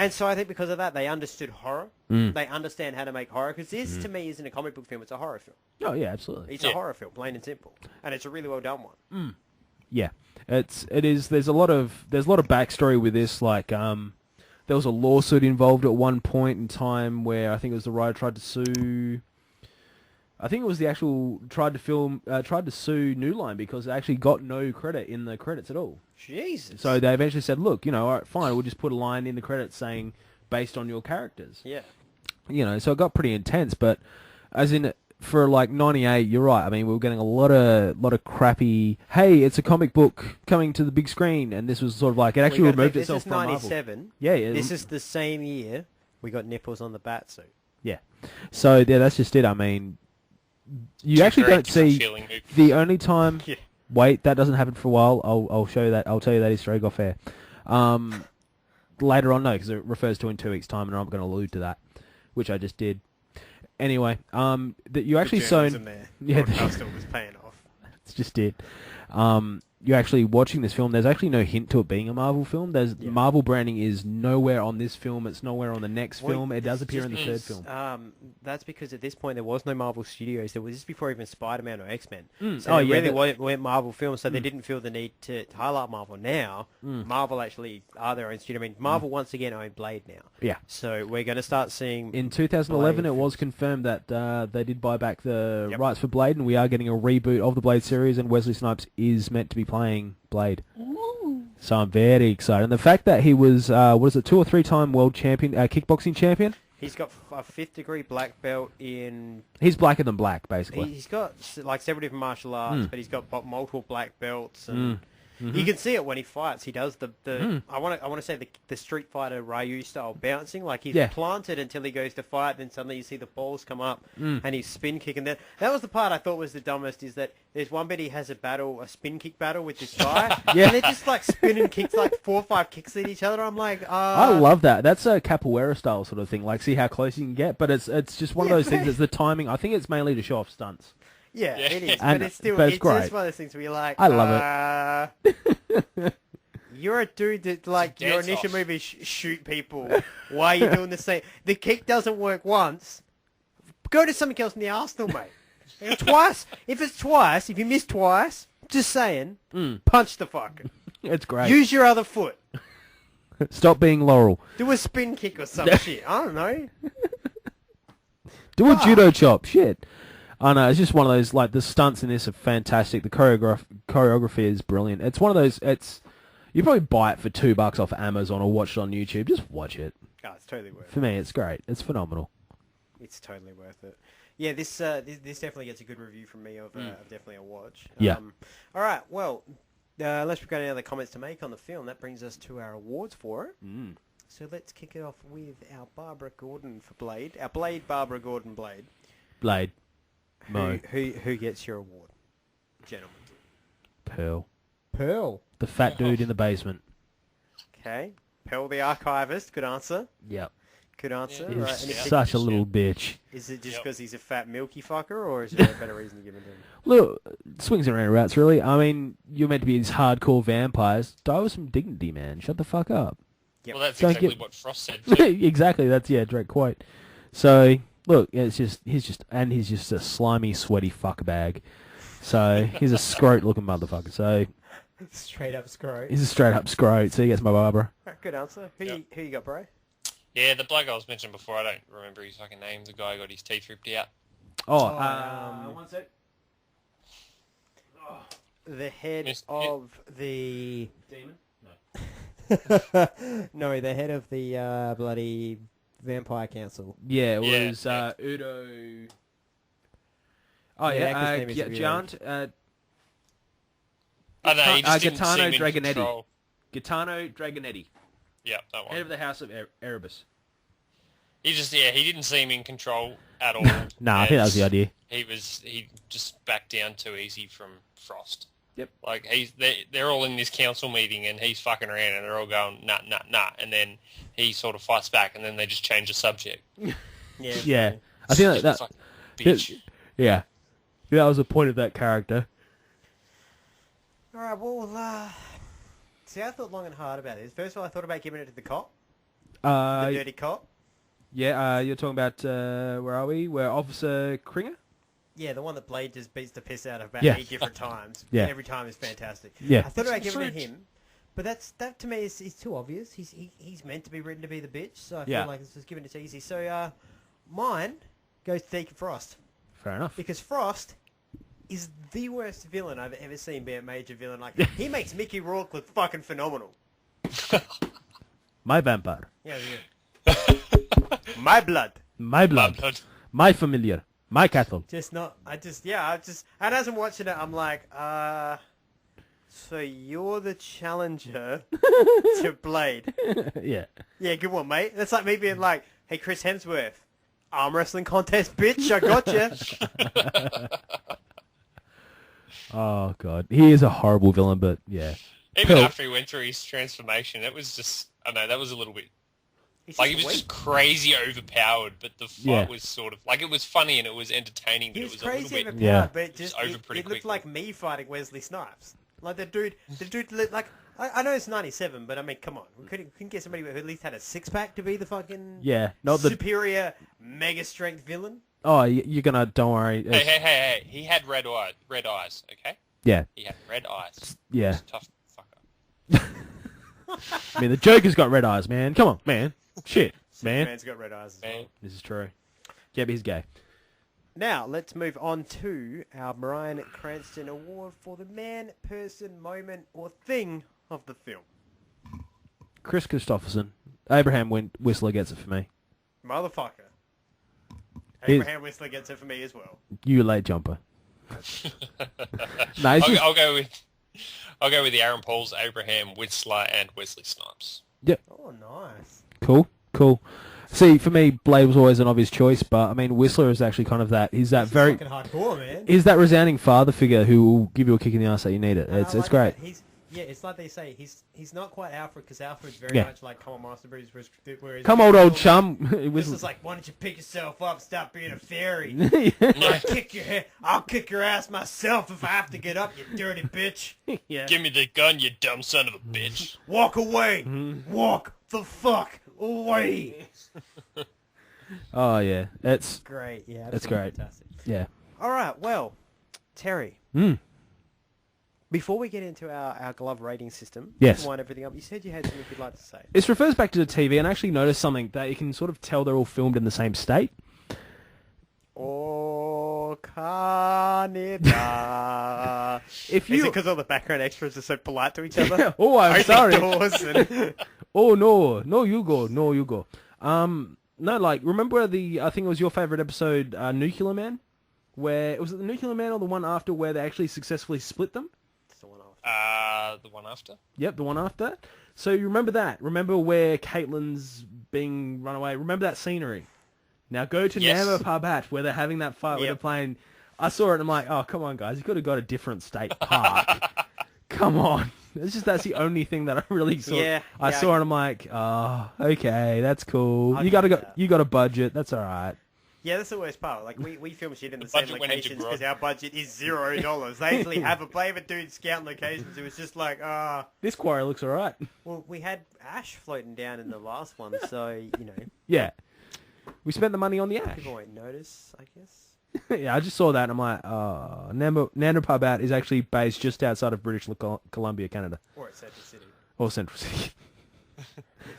[SPEAKER 7] so I think because of that, they understood horror. They understand how to make horror, because this, to me, isn't a comic book film, it's a horror film.
[SPEAKER 2] Oh, yeah, absolutely.
[SPEAKER 7] It's a horror film, plain and simple. And it's a really well done one.
[SPEAKER 2] Yeah. It is. There's a lot of backstory with this, like... there was a lawsuit involved at one point in time where I think it was the writer tried to sue... I think it was the actual tried to sue New Line because it actually got no credit in the credits at all.
[SPEAKER 7] Jesus.
[SPEAKER 2] So they eventually said, look, all right, fine, we'll just put a line in the credits saying based on your characters.
[SPEAKER 7] Yeah.
[SPEAKER 2] So it got pretty intense, but as in for like 98, you're right. I mean, we were getting a lot of crappy, hey, it's a comic book coming to the big screen, and this was sort of like it actually removed itself from Marvel.
[SPEAKER 7] This is 97.
[SPEAKER 2] Yeah.
[SPEAKER 7] This is the same year we got nipples on the bat suit.
[SPEAKER 2] Yeah. So yeah, that's just it. I mean, you actually don't see the only time.
[SPEAKER 7] Yeah.
[SPEAKER 2] Wait, that doesn't happen for a while. I'll show you that. I'll tell you that history off air. Later on, no, because it refers to in 2 weeks' time, and I'm going to allude to that, which I just did. Anyway, that you actually saw.
[SPEAKER 7] Yeah, podcast was paying off.
[SPEAKER 2] It's just it. You're actually watching this film. There's actually no hint to it being a Marvel film. Marvel branding is nowhere on this film. It's nowhere on the next film. It does appear in the third film.
[SPEAKER 7] That's because at this point there was no Marvel Studios. There was this before even Spider-Man or X-Men.
[SPEAKER 2] So
[SPEAKER 7] they really weren't Marvel films, so they didn't feel the need to highlight Marvel. Now, Marvel actually are their own studio. I mean, Marvel once again own Blade now.
[SPEAKER 2] Yeah.
[SPEAKER 7] So we're going to start seeing...
[SPEAKER 2] In 2011, it was confirmed that they did buy back the rights for Blade, and we are getting a reboot of the Blade series, and Wesley Snipes is meant to be playing Blade. Ooh. So I'm very excited. And the fact that he was, 2 or 3-time world champion, kickboxing champion.
[SPEAKER 7] He's got a 5th degree black belt in...
[SPEAKER 2] He's blacker than black, basically.
[SPEAKER 7] He's got like several different martial arts, but he's got multiple black belts. And you can see it when he fights. He does the I want to say the Street Fighter Ryu style bouncing. Like he's planted until he goes to fight, then suddenly you see the balls come up and he's spin kicking. That was the part I thought was the dumbest, is that there's one bit he has a spin kick battle with this guy. And they're just like spinning kicks, like 4 or 5 kicks at each other. I'm like,
[SPEAKER 2] I love that. That's a capoeira style sort of thing. Like, see how close you can get, but it's just one of those things. It's the timing. I think it's mainly to show off stunts.
[SPEAKER 7] Yeah, it is. But it's still, it's
[SPEAKER 2] great.
[SPEAKER 7] just one of those things where you're like,
[SPEAKER 2] I love
[SPEAKER 7] it. You're a dude that, like, your initial move is shoot people. Why are you doing the same? The kick doesn't work once. Go to something else in the arsenal, mate. And twice. If it's twice, if you miss twice, just saying, punch the fucker.
[SPEAKER 2] It's great.
[SPEAKER 7] Use your other foot.
[SPEAKER 2] Stop being Laurel.
[SPEAKER 7] Do a spin kick or some shit. I don't know.
[SPEAKER 2] Do a judo chop. Shit. I know, it's just one of those, like, the stunts in this are fantastic. The choreography is brilliant. It's one of those, you probably buy it for $2 off Amazon or watch it on YouTube. Just watch it.
[SPEAKER 7] Oh, it's totally worth it.
[SPEAKER 2] For me, it's great. It's phenomenal.
[SPEAKER 7] It's totally worth it. Yeah, this definitely gets a good review from me of definitely a watch.
[SPEAKER 2] Yeah.
[SPEAKER 7] All right, well, unless we've got any other comments to make on the film, that brings us to our awards for it. So let's kick it off with our Barbara Gordon for Blade. Our Blade, Barbara Gordon Blade.
[SPEAKER 2] Blade.
[SPEAKER 7] Who gets your award, gentlemen?
[SPEAKER 2] Pearl.
[SPEAKER 7] Pearl.
[SPEAKER 2] The fat dude in the basement.
[SPEAKER 7] Okay. Pearl the archivist. Good answer.
[SPEAKER 2] Yep.
[SPEAKER 7] Good answer.
[SPEAKER 2] He's
[SPEAKER 7] right.
[SPEAKER 2] such a little bitch.
[SPEAKER 7] Is it just because he's a fat milky fucker, or is there a better reason to give him to him?
[SPEAKER 2] Look, swings and roundabouts, really. I mean, you're meant to be these hardcore vampires. Die with some dignity, man. Shut the fuck up.
[SPEAKER 3] Yep. Well, that's exactly what Frost said, too.
[SPEAKER 2] Exactly. That's, direct quote. So... Look, he's just a slimy, sweaty fuck bag. So he's a scrote-looking motherfucker. So
[SPEAKER 7] straight up scrote.
[SPEAKER 2] He's a straight up scrote. So he gets my Barbara.
[SPEAKER 7] Right, good answer. Who you got, bro?
[SPEAKER 3] Yeah, the bloke I was mentioning before. I don't remember his fucking name. The guy who got his teeth ripped out.
[SPEAKER 2] one sec.
[SPEAKER 7] The head
[SPEAKER 3] Miss-
[SPEAKER 7] of the...
[SPEAKER 2] Demon?
[SPEAKER 7] No, the head of the bloody Vampire Council.
[SPEAKER 2] Yeah, it
[SPEAKER 3] Yeah,
[SPEAKER 2] was
[SPEAKER 3] yeah.
[SPEAKER 2] Udo... Oh,
[SPEAKER 7] Yeah,
[SPEAKER 2] yeah,
[SPEAKER 7] actor's name is Udo.
[SPEAKER 2] Giant,
[SPEAKER 3] I know, he just didn't
[SPEAKER 2] Gaetano
[SPEAKER 3] seem in
[SPEAKER 2] Dragonetti.
[SPEAKER 3] control.
[SPEAKER 2] Gaetano Dragonetti,
[SPEAKER 3] Yeah, that
[SPEAKER 2] head of
[SPEAKER 3] one.
[SPEAKER 2] the House of Erebus.
[SPEAKER 3] He didn't seem in control at all.
[SPEAKER 2] Nah, I think that was the
[SPEAKER 3] And
[SPEAKER 2] idea.
[SPEAKER 3] He just backed down too easy from Frost.
[SPEAKER 2] Yep.
[SPEAKER 3] Like they're all in this council meeting and he's fucking around and they're all going nah, and then he sort of fights back and then they just change the subject.
[SPEAKER 2] Yeah, I think
[SPEAKER 3] It's like, bitch.
[SPEAKER 2] Yeah, that was the point of that character.
[SPEAKER 7] All right, well, see, I thought long and hard about this. First of all, I thought about giving it to the cop, the dirty cop.
[SPEAKER 2] Yeah, you're talking about where are we? Where Officer Kringer?
[SPEAKER 7] Yeah, the one that Blade just beats the piss out of about
[SPEAKER 2] Yeah.
[SPEAKER 7] 8 different times.
[SPEAKER 2] Yeah.
[SPEAKER 7] Every time is fantastic.
[SPEAKER 2] Yeah.
[SPEAKER 7] I thought about giving it to him, but that to me is too obvious. He's meant to be written to be the bitch, so I feel like it's just giving it easy. So mine goes to Deacon Frost.
[SPEAKER 2] Fair enough.
[SPEAKER 7] Because Frost is the worst villain I've ever seen be a major villain. Like, he makes Mickey Rourke look fucking phenomenal.
[SPEAKER 2] My vampire.
[SPEAKER 7] Yeah. My blood.
[SPEAKER 2] My blood.
[SPEAKER 3] Blood.
[SPEAKER 2] My familiar. My cattle.
[SPEAKER 7] And as I'm watching it, I'm like, so you're the challenger to Blade.
[SPEAKER 2] Yeah.
[SPEAKER 7] Yeah, good one, mate. That's like me being like, hey, Chris Hemsworth, arm wrestling contest, bitch, I gotcha.
[SPEAKER 2] Oh, God. He is a horrible villain, but yeah.
[SPEAKER 3] Even after he went through his transformation, it was just, I don't know, that was a little bit, like, he was just crazy overpowered, but the fight was sort of, like, it was funny and it was entertaining, but
[SPEAKER 7] He
[SPEAKER 3] it
[SPEAKER 7] was
[SPEAKER 3] was a little
[SPEAKER 7] crazy
[SPEAKER 3] bit,
[SPEAKER 7] overpowered, but it
[SPEAKER 3] just over
[SPEAKER 7] it
[SPEAKER 3] pretty
[SPEAKER 7] looked
[SPEAKER 3] quickly.
[SPEAKER 7] like me fighting Wesley Snipes. Like, the dude, like, I know it's 97, but I mean, come on. We couldn't get somebody who at least had a six-pack to be the fucking
[SPEAKER 2] not the
[SPEAKER 7] superior, mega-strength villain.
[SPEAKER 2] Oh, you're gonna. Don't worry.
[SPEAKER 3] Hey! He had red eyes. Okay.
[SPEAKER 2] Yeah.
[SPEAKER 3] He had red eyes.
[SPEAKER 2] Yeah.
[SPEAKER 3] He's a tough fucker.
[SPEAKER 2] I mean, the Joker's got red eyes, man. Come on, man. Shit, man.
[SPEAKER 7] Superman's got red eyes as well.
[SPEAKER 2] This is true. Yeah, but he's gay.
[SPEAKER 7] Now, let's move on to our Bryan Cranston Award for the man, person, moment, or thing of the film.
[SPEAKER 2] Chris Christopherson. Abraham Whistler gets it for me.
[SPEAKER 7] Motherfucker.
[SPEAKER 2] Here's-
[SPEAKER 7] Abraham Whistler gets it for me as well.
[SPEAKER 2] You late jumper. No, it's just-
[SPEAKER 3] I'll go with the Aaron Pauls, Abraham Whistler, and Wesley Snipes.
[SPEAKER 2] Yep.
[SPEAKER 7] Oh, nice.
[SPEAKER 2] Cool. See, for me, Blade was always an obvious choice, but I mean, Whistler is actually kind of that. He's that very.
[SPEAKER 7] Fucking hardcore, man.
[SPEAKER 2] He's that resounding father figure who will give you a kick in the ass that you need it.
[SPEAKER 7] And I
[SPEAKER 2] It's
[SPEAKER 7] like
[SPEAKER 2] great.
[SPEAKER 7] that it's like they say, he's not quite Alfred, because Alfred's very
[SPEAKER 2] Yeah.
[SPEAKER 7] much like, come on, Master Bruce, whereas
[SPEAKER 2] Come on, old chum.
[SPEAKER 7] This is like, why don't you pick yourself up, stop being a fairy?
[SPEAKER 2] Yeah.
[SPEAKER 7] I'll kick your ass myself if I have to get up, you dirty bitch.
[SPEAKER 2] Yeah.
[SPEAKER 3] Give me the gun, you dumb son of a bitch.
[SPEAKER 7] Walk away.
[SPEAKER 2] Mm-hmm.
[SPEAKER 7] Walk the fuck away.
[SPEAKER 2] Oh yeah, it's
[SPEAKER 7] Great, yeah.
[SPEAKER 2] That's
[SPEAKER 7] absolutely
[SPEAKER 2] great.
[SPEAKER 7] Fantastic.
[SPEAKER 2] yeah.
[SPEAKER 7] All right, well, Terry,
[SPEAKER 2] Mm.
[SPEAKER 7] before we get into our glove rating system,
[SPEAKER 2] Yes.
[SPEAKER 7] wind everything up, you said you had something you'd like to say.
[SPEAKER 2] This refers back to the TV, and I actually noticed something that you can sort of tell they're all filmed in the same state.
[SPEAKER 7] Oh, Canada.
[SPEAKER 2] If
[SPEAKER 7] Is
[SPEAKER 2] you,
[SPEAKER 7] it because all the background extras are so polite to each other?
[SPEAKER 2] oh, I'm
[SPEAKER 7] Opening
[SPEAKER 2] sorry.
[SPEAKER 7] doors and...
[SPEAKER 2] Oh no, you go. No, like remember I think it was your favorite episode, Nuclear Man, where was it the Nuclear Man or the one after where they actually successfully split them?
[SPEAKER 7] It's the one after.
[SPEAKER 3] The one after?
[SPEAKER 2] Yep, the one after. So you remember that? Remember where Caitlyn's being run away? Remember that scenery? Now go to
[SPEAKER 3] Yes.
[SPEAKER 2] Nama Parbat where they're having that fight where they're playing. I saw it and I'm like, oh come on guys, you could have got a different state park. Come on. That's the only thing that I really saw. I saw and I'm like, oh, okay, that's cool.
[SPEAKER 7] I'll
[SPEAKER 2] You
[SPEAKER 7] give you
[SPEAKER 2] you got a budget. That's all right.
[SPEAKER 7] Yeah, that's the worst part. Like, we film shit in the
[SPEAKER 3] The
[SPEAKER 7] same
[SPEAKER 3] budget went into
[SPEAKER 7] locations because
[SPEAKER 3] grog.
[SPEAKER 7] our budget is $0. They actually have a play of a dude scouting locations. It was just like,
[SPEAKER 2] This quarry looks all right.
[SPEAKER 7] well, we had ash floating down in the last one, so, you know,
[SPEAKER 2] Yeah. We spent the money on the ash.
[SPEAKER 7] people won't notice, I guess.
[SPEAKER 2] Yeah, I just saw that and I'm like, oh, Nana Parbat is actually based just outside of British Columbia, Canada.
[SPEAKER 7] Or at Central City.
[SPEAKER 2] Or Central City.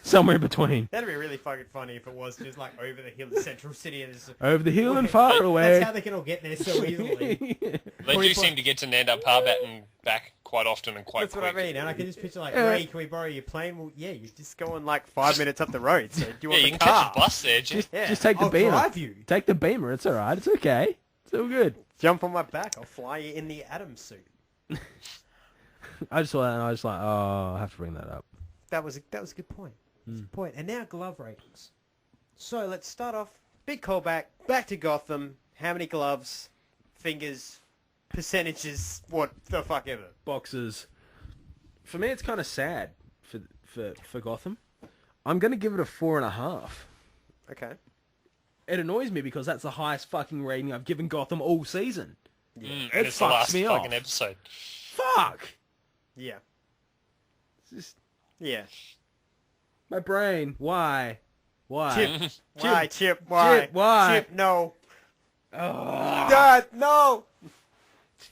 [SPEAKER 2] Somewhere in between.
[SPEAKER 7] That'd be really really fucking funny if it was just like over the hill in Central City and it's
[SPEAKER 2] Over the hill and far away.
[SPEAKER 7] That's how they can all get there so easily.
[SPEAKER 3] They do seem to get to Nanda Parbat and back quite often and quite
[SPEAKER 7] That's
[SPEAKER 3] quick.
[SPEAKER 7] what I mean, and I can just picture like, Ray, can we borrow your plane? Well, yeah, you're just going like 5 minutes up the road, so do you want
[SPEAKER 3] you
[SPEAKER 7] the
[SPEAKER 3] can
[SPEAKER 7] car?
[SPEAKER 3] catch a bus there. Just
[SPEAKER 2] Just take the
[SPEAKER 7] I'll
[SPEAKER 2] beamer.
[SPEAKER 7] drive you.
[SPEAKER 2] Take the beamer. It's all right. It's okay. It's all good.
[SPEAKER 7] Jump on my back. I'll fly you in the Atom suit.
[SPEAKER 2] I just saw that and I was like, oh, I have to bring that up.
[SPEAKER 7] That was a good point. That's a good point. And now glove ratings. So let's start off. Big callback. Back to Gotham. How many gloves? Fingers? Percentages? What the fuck ever?
[SPEAKER 2] Boxes. For me, it's kind of sad for Gotham. I'm going to give it a 4.5.
[SPEAKER 7] Okay.
[SPEAKER 2] It annoys me because that's the highest fucking rating I've given Gotham all season.
[SPEAKER 3] and
[SPEAKER 2] It
[SPEAKER 3] it's the
[SPEAKER 2] fucks
[SPEAKER 3] last
[SPEAKER 2] me
[SPEAKER 3] fucking
[SPEAKER 2] off.
[SPEAKER 3] episode.
[SPEAKER 2] Fuck!
[SPEAKER 7] Yeah.
[SPEAKER 2] It's just
[SPEAKER 7] Yeah.
[SPEAKER 2] my brain. Why?
[SPEAKER 7] Chip. Why, Chip? Why?
[SPEAKER 2] Chip, why?
[SPEAKER 7] Chip, no.
[SPEAKER 2] Oh,
[SPEAKER 7] Dad, no!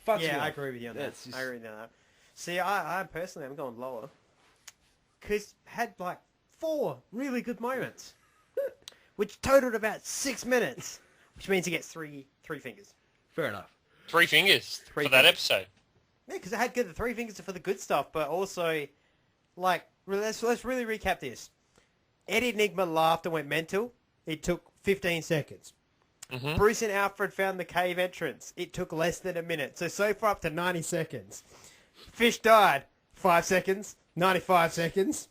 [SPEAKER 2] fucks me
[SPEAKER 7] Yeah, I
[SPEAKER 2] off.
[SPEAKER 7] agree with you on that.
[SPEAKER 2] That's just-
[SPEAKER 7] I agree with you on that. See, I personally am going lower. Because had like 4 really good moments. Which totaled about 6 minutes. Which means he gets three fingers.
[SPEAKER 2] Fair enough.
[SPEAKER 3] 3 fingers
[SPEAKER 7] Three
[SPEAKER 3] for that
[SPEAKER 7] fingers.
[SPEAKER 3] episode.
[SPEAKER 7] Yeah, because it had good. The 3 fingers are for the good stuff, but also, like, let's really recap this. Eddie Enigma laughed and went mental. It took 15 seconds.
[SPEAKER 3] Mm-hmm.
[SPEAKER 7] Bruce and Alfred found the cave entrance. It took less than a minute. So far up to 90 seconds. Fish died. 5 seconds. 95 seconds.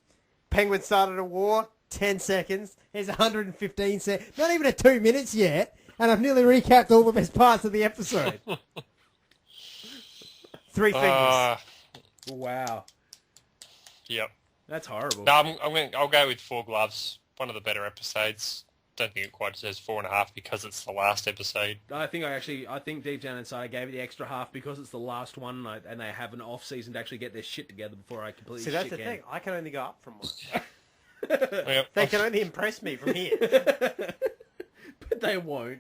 [SPEAKER 7] Penguin started a war. 10 seconds. There's 115 seconds. Not even at 2 minutes yet. And I've nearly recapped all the best parts of the episode. 3 fingers.
[SPEAKER 2] Wow.
[SPEAKER 3] Yep.
[SPEAKER 2] That's horrible.
[SPEAKER 3] No, I'll go with 4 gloves. One of the better episodes. Don't think it quite says 4.5 because it's the last episode.
[SPEAKER 2] I think deep down inside I gave it the extra half because it's the last one and they have an off season to actually get their shit together before I completely
[SPEAKER 7] See, that's
[SPEAKER 2] shit
[SPEAKER 7] the
[SPEAKER 2] can.
[SPEAKER 7] thing. I can only go up from 1.
[SPEAKER 3] Yep.
[SPEAKER 7] They can only impress me from here.
[SPEAKER 2] But they won't.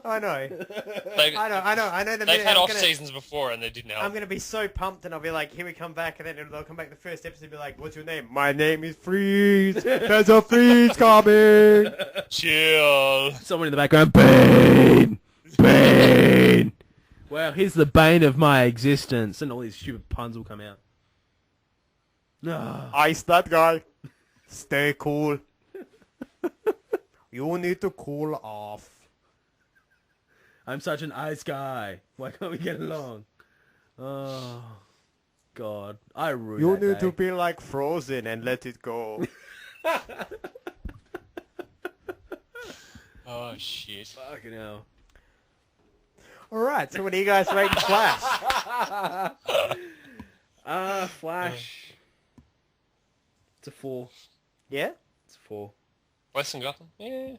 [SPEAKER 7] I know.
[SPEAKER 3] They've,
[SPEAKER 7] I know. The
[SPEAKER 3] they've
[SPEAKER 7] minute
[SPEAKER 3] had
[SPEAKER 7] I'm
[SPEAKER 3] off
[SPEAKER 7] gonna-
[SPEAKER 3] seasons before and they didn't help.
[SPEAKER 7] I'm going to be so pumped and I'll be like, here we come back, and then they'll come back the first episode and be like, what's your name? My name is Freeze. There's a freeze coming.
[SPEAKER 3] Chill.
[SPEAKER 2] Someone in the background, Bane! Bane! Well, here's the bane of my existence. And all these stupid puns will come out. No.
[SPEAKER 7] Ice that guy. Stay cool. You need to cool off.
[SPEAKER 2] I'm such an ice guy. Why can't we get along? Oh, God. I ruined
[SPEAKER 7] You
[SPEAKER 2] that
[SPEAKER 7] need
[SPEAKER 2] day.
[SPEAKER 7] to be like Frozen and let it go.
[SPEAKER 3] Oh, shit.
[SPEAKER 2] Fucking hell.
[SPEAKER 7] Alright, so what do you guys rate Flash?
[SPEAKER 2] Flash. It's a 4.
[SPEAKER 7] Yeah?
[SPEAKER 2] It's a 4.
[SPEAKER 3] Western Gotham? Yeah.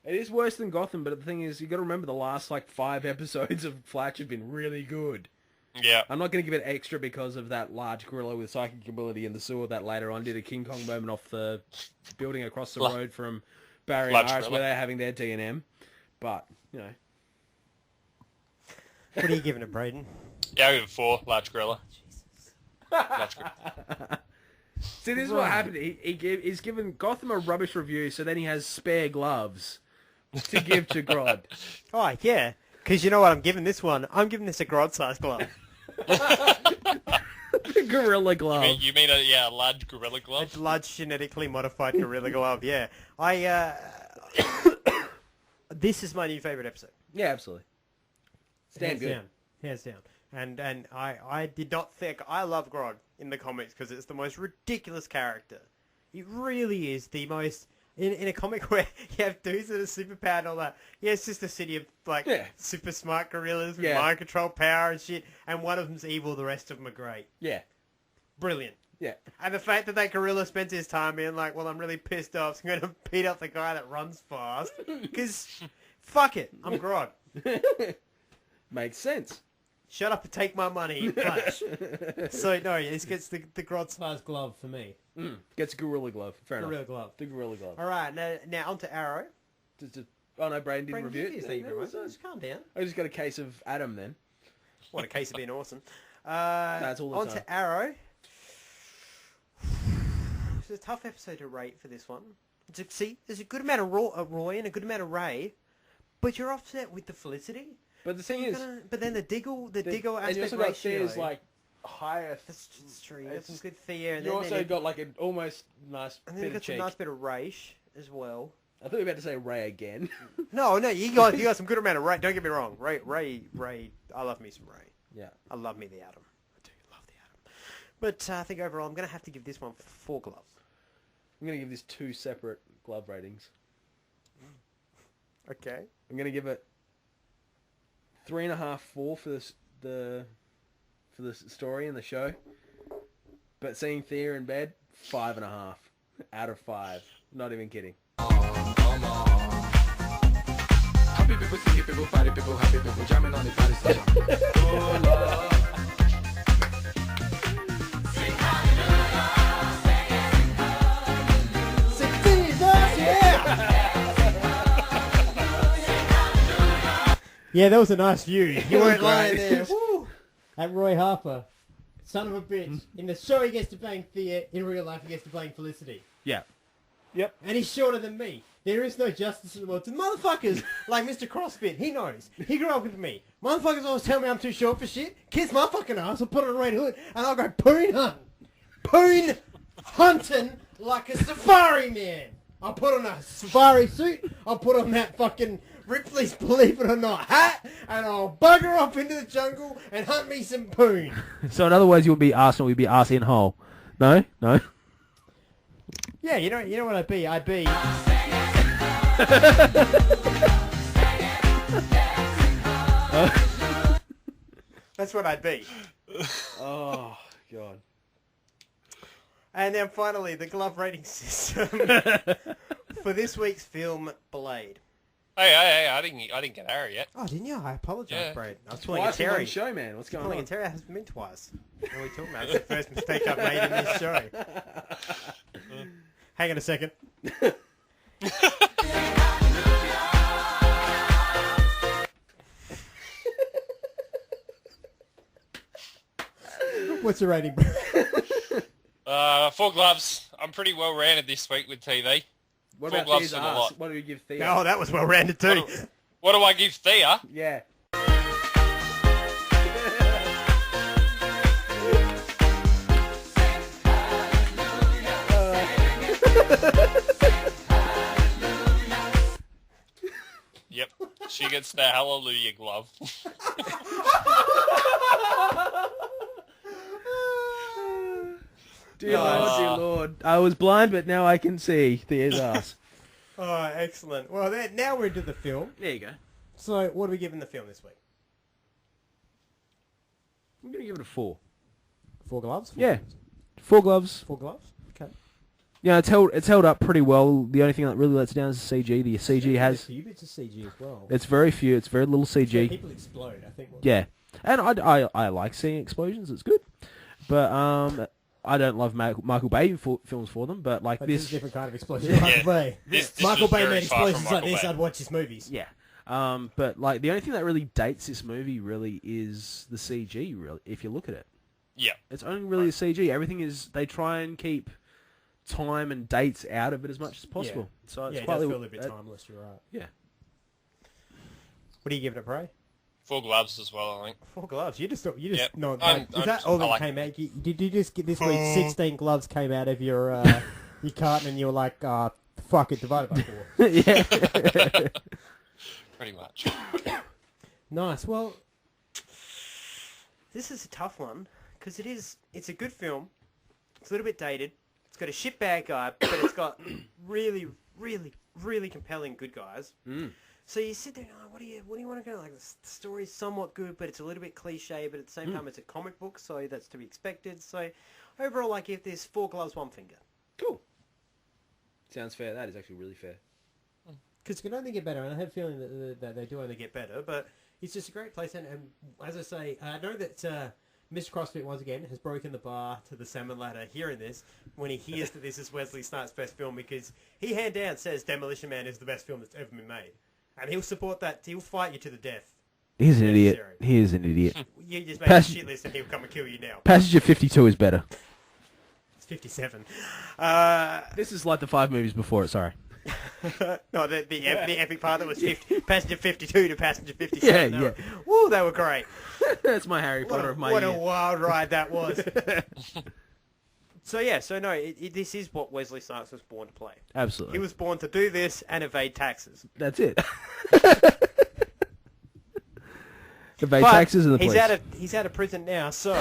[SPEAKER 2] It is worse than Gotham, but the thing is, you got to remember the last, 5 episodes of Flash have been really good.
[SPEAKER 3] Yeah.
[SPEAKER 2] I'm not going to give it extra because of that large gorilla with psychic ability in the sewer that later on did a King Kong moment off the building across the road from Barry and
[SPEAKER 3] Large
[SPEAKER 2] Iris where
[SPEAKER 3] gorilla.
[SPEAKER 2] they're having their D&M. But, you know.
[SPEAKER 7] What are you giving it, Braden?
[SPEAKER 3] Yeah, I'll give it 4. Large gorilla. Large gorilla.
[SPEAKER 2] See, this is what happened. He's given Gotham a rubbish review, so then he has spare gloves to give to Grodd.
[SPEAKER 7] Oh, yeah. Because you know what I'm giving this one? I'm giving this a Grodd-sized glove.
[SPEAKER 2] Gorilla glove.
[SPEAKER 3] You mean a large gorilla glove?
[SPEAKER 7] A large genetically modified gorilla glove, yeah. This is my new favourite episode.
[SPEAKER 2] Yeah, absolutely. It's damn
[SPEAKER 7] Hands
[SPEAKER 2] good.
[SPEAKER 7] down. Hands down. And I did not think... I love Grodd in the comics because it's the most ridiculous character. He really is the most... In a comic where you have dudes that are superpowered and all that, yeah, it's just a city of, super smart gorillas with mind control power and shit, and one of them's evil, the rest of them are great.
[SPEAKER 2] Yeah.
[SPEAKER 7] Brilliant.
[SPEAKER 2] Yeah.
[SPEAKER 7] And the fact that gorilla spends his time being like, well, I'm really pissed off, so I'm going to beat up the guy that runs fast, because, fuck it, I'm Grodd.
[SPEAKER 2] Makes sense.
[SPEAKER 7] Shut up and take my money, Flash. So, no, this gets the Grodd-sized glove for me.
[SPEAKER 2] Gets a gorilla glove. Fair enough.
[SPEAKER 7] Gorilla glove.
[SPEAKER 2] The gorilla glove.
[SPEAKER 7] All right, now on to Arrow.
[SPEAKER 2] Oh, no, Braden didn't
[SPEAKER 7] Braden,
[SPEAKER 2] review it.
[SPEAKER 7] thank you very much. Just calm down.
[SPEAKER 2] I just got a case of Adam then.
[SPEAKER 7] What a case of being awesome.
[SPEAKER 2] That's all the
[SPEAKER 7] on
[SPEAKER 2] time.
[SPEAKER 7] to Arrow. It's a tough episode to rate for this one. See, there's a good amount of Roy and a good amount of Ray, but you're offset with the Felicity.
[SPEAKER 2] But the thing is,
[SPEAKER 7] but then the Diggle
[SPEAKER 2] and you
[SPEAKER 7] aspect
[SPEAKER 2] also got
[SPEAKER 7] ratio.
[SPEAKER 2] Thea's like higher.
[SPEAKER 7] That's true. You got some good Thea, and
[SPEAKER 2] You
[SPEAKER 7] then
[SPEAKER 2] also got like an almost nice
[SPEAKER 7] and then
[SPEAKER 2] bit
[SPEAKER 7] you got
[SPEAKER 2] of
[SPEAKER 7] some
[SPEAKER 2] cheek.
[SPEAKER 7] nice bit of Raish as well.
[SPEAKER 2] I thought you were about to say Ray again.
[SPEAKER 7] No, you got some good amount of Ray. Don't get me wrong, Ray. I love me some Ray.
[SPEAKER 2] Yeah.
[SPEAKER 7] I love me the Atom. I do love the Atom. But I think overall, I'm going to have to give this one 4 gloves.
[SPEAKER 2] I'm going to give this 2 separate glove ratings.
[SPEAKER 7] Okay.
[SPEAKER 2] I'm going to give it 3.5, 4 for the story and the show. But seeing Thea in bed, 5.5 out of 5. Not even kidding.
[SPEAKER 5] Happy people, see people, party people, happy people, jamming on the party station. Oh, Lord.
[SPEAKER 7] Yeah, that was a nice view. You weren't lying
[SPEAKER 2] Great.
[SPEAKER 7] there. Woo! At Roy Harper. Son of a bitch. In the show he gets to bang Thea, in real life he gets to bang Felicity.
[SPEAKER 2] Yeah. Yep.
[SPEAKER 7] And he's shorter than me. There is no justice in the world. To motherfuckers like Mr. CrossFit, he knows. He grew up with me. Motherfuckers always tell me I'm too short for shit. Kiss my fucking ass, I'll put on a red hood, and I'll go poon hunting. Poon hunting like a safari man. I'll put on a safari suit, I'll put on that fucking Ripley's Believe It or Not hat, and I'll bugger off into the jungle and hunt me some poon.
[SPEAKER 2] So in other words, you would be Arsenal, you'd be arse in hole. No? No?
[SPEAKER 7] Yeah, you know what I'd be? I'd be... That's what I'd be.
[SPEAKER 2] Oh, God.
[SPEAKER 7] And then finally, the glove rating system for this week's film, Blade.
[SPEAKER 3] Hey, I didn't get Harry yet.
[SPEAKER 7] Oh, didn't you? I apologise,
[SPEAKER 3] Yeah.
[SPEAKER 7] Brad. I was pulling a
[SPEAKER 2] Twice in
[SPEAKER 7] Terry.
[SPEAKER 2] one show, man. What's going
[SPEAKER 7] Pulling
[SPEAKER 2] on?
[SPEAKER 7] a Terry hasn't been twice. What are we talking about? It's the first mistake I've made in this show. Hang on a second. What's the rating, Brad?
[SPEAKER 3] 4 gloves. I'm pretty well rounded this week with TV.
[SPEAKER 2] What
[SPEAKER 3] 4
[SPEAKER 2] about
[SPEAKER 3] gloves
[SPEAKER 2] Thea's
[SPEAKER 3] and a
[SPEAKER 2] arse?
[SPEAKER 3] lot.
[SPEAKER 2] What do you give Thea?
[SPEAKER 7] Oh, that was well rounded too.
[SPEAKER 3] What do I give Thea?
[SPEAKER 2] Yeah.
[SPEAKER 3] Yep. She gets the hallelujah glove.
[SPEAKER 2] Dear Lord, dear Lord. I was blind, but now I can see Thea's ass.
[SPEAKER 7] Oh, excellent. Well, now we're into the film.
[SPEAKER 2] There you go.
[SPEAKER 7] So, what are we giving the film this week?
[SPEAKER 2] I'm going to give it a 4.
[SPEAKER 7] 4 gloves?
[SPEAKER 2] Yeah. 4 gloves.
[SPEAKER 7] 4 gloves? Okay.
[SPEAKER 2] Yeah, it's held up pretty well. The only thing that really lets it down is the CG. The CG
[SPEAKER 7] There's
[SPEAKER 2] has...
[SPEAKER 7] a few bits of CG as well.
[SPEAKER 2] It's very few. It's very little CG.
[SPEAKER 7] People explode, I think.
[SPEAKER 2] Yeah. And I like seeing explosions. It's good. But I don't love Michael Bay films for them. But like
[SPEAKER 7] But
[SPEAKER 2] this...
[SPEAKER 7] is a different kind of explosion. Michael Bay.
[SPEAKER 3] This
[SPEAKER 7] Michael
[SPEAKER 3] was
[SPEAKER 7] Bay
[SPEAKER 3] very
[SPEAKER 7] made
[SPEAKER 3] far from
[SPEAKER 7] explosions like
[SPEAKER 3] Michael
[SPEAKER 7] this,
[SPEAKER 3] Bay.
[SPEAKER 7] I'd watch his movies.
[SPEAKER 2] Yeah. But like the only thing that really dates this movie really is the CG. Really, if you look at it,
[SPEAKER 3] Yeah.
[SPEAKER 2] it's only really the CG. Everything is they try and keep time and dates out of it as much as possible.
[SPEAKER 7] Yeah.
[SPEAKER 2] So it's
[SPEAKER 7] Yeah, it
[SPEAKER 2] quite
[SPEAKER 7] does feel a bit timeless, you're right.
[SPEAKER 2] Yeah.
[SPEAKER 7] What are you giving it, Bray?
[SPEAKER 3] 4 gloves as well, I think.
[SPEAKER 7] 4 gloves. You just
[SPEAKER 3] Yep.
[SPEAKER 7] no.
[SPEAKER 3] I'm-
[SPEAKER 7] Is that all that
[SPEAKER 3] I like
[SPEAKER 7] came out? Did you just get this week? 16 gloves came out of your your carton, and you were like, "Fuck it, divided by 4."
[SPEAKER 2] Yeah.
[SPEAKER 3] Pretty much.
[SPEAKER 7] Nice. Well, this is a tough one because it's a good film. It's a little bit dated. It's got a shitbag guy, but it's got really, really, really compelling good guys. So you sit there and what do you want to go? Like the story's somewhat good, but it's a little bit cliche. But at the same time, it's a comic book, so that's to be expected. So overall, I give this 4 gloves, 1 finger.
[SPEAKER 2] Cool. Sounds fair. That is actually really fair.
[SPEAKER 7] Because it can only get better, and I have a feeling that they do only get better, but it's just a great place, and as I say, I know that Mr. CrossFit, once again, has broken the bar to the salmon ladder hearing this, when he hears that this is Wesley Snipes' best film, because he hand down says Demolition Man is the best film that's ever been made. And he'll support that, he'll fight you to the death.
[SPEAKER 2] He's an idiot.
[SPEAKER 7] Necessary.
[SPEAKER 2] He is an idiot.
[SPEAKER 7] You just make a shit list and he'll come and kill you now.
[SPEAKER 2] Passenger 52 is better.
[SPEAKER 7] 57.
[SPEAKER 2] This is like the 5 movies before it, sorry.
[SPEAKER 7] No, the epic part that was Passenger 52 to Passenger 57.
[SPEAKER 2] Yeah.
[SPEAKER 7] Woo, they were great.
[SPEAKER 2] That's my Harry Potter of my
[SPEAKER 7] What
[SPEAKER 2] year.
[SPEAKER 7] a wild ride that was. This is what Wesley Snipes was born to play.
[SPEAKER 2] Absolutely.
[SPEAKER 7] He was born to do this and evade taxes.
[SPEAKER 2] That's it. Evade taxes and the police.
[SPEAKER 7] He's out of prison now, so...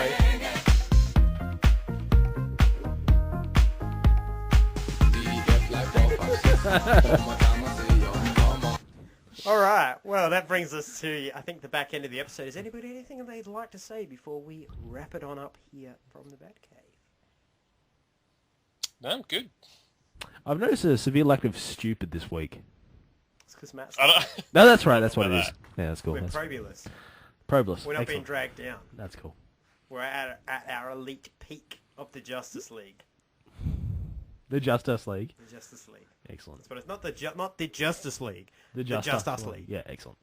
[SPEAKER 7] All right. Well, that brings us to, I think, the back end of the episode. Is anybody anything they'd like to say before we wrap it on up here from the Batcave?
[SPEAKER 3] No, I'm good.
[SPEAKER 2] I've noticed a severe lack of stupid this week.
[SPEAKER 7] It's because Matt's...
[SPEAKER 2] No, that's right. That's what it is. Yeah, that's cool.
[SPEAKER 7] We're
[SPEAKER 2] that's
[SPEAKER 7] probulous.
[SPEAKER 2] Probulous.
[SPEAKER 7] We're not being
[SPEAKER 2] Excellent.
[SPEAKER 7] dragged down.
[SPEAKER 2] That's cool.
[SPEAKER 7] We're at our elite peak of the Justice League.
[SPEAKER 2] The Justice League.
[SPEAKER 7] The Justice League.
[SPEAKER 2] Excellent.
[SPEAKER 7] But it's not the Justice League.
[SPEAKER 2] The
[SPEAKER 7] Justice League.
[SPEAKER 2] Yeah, excellent.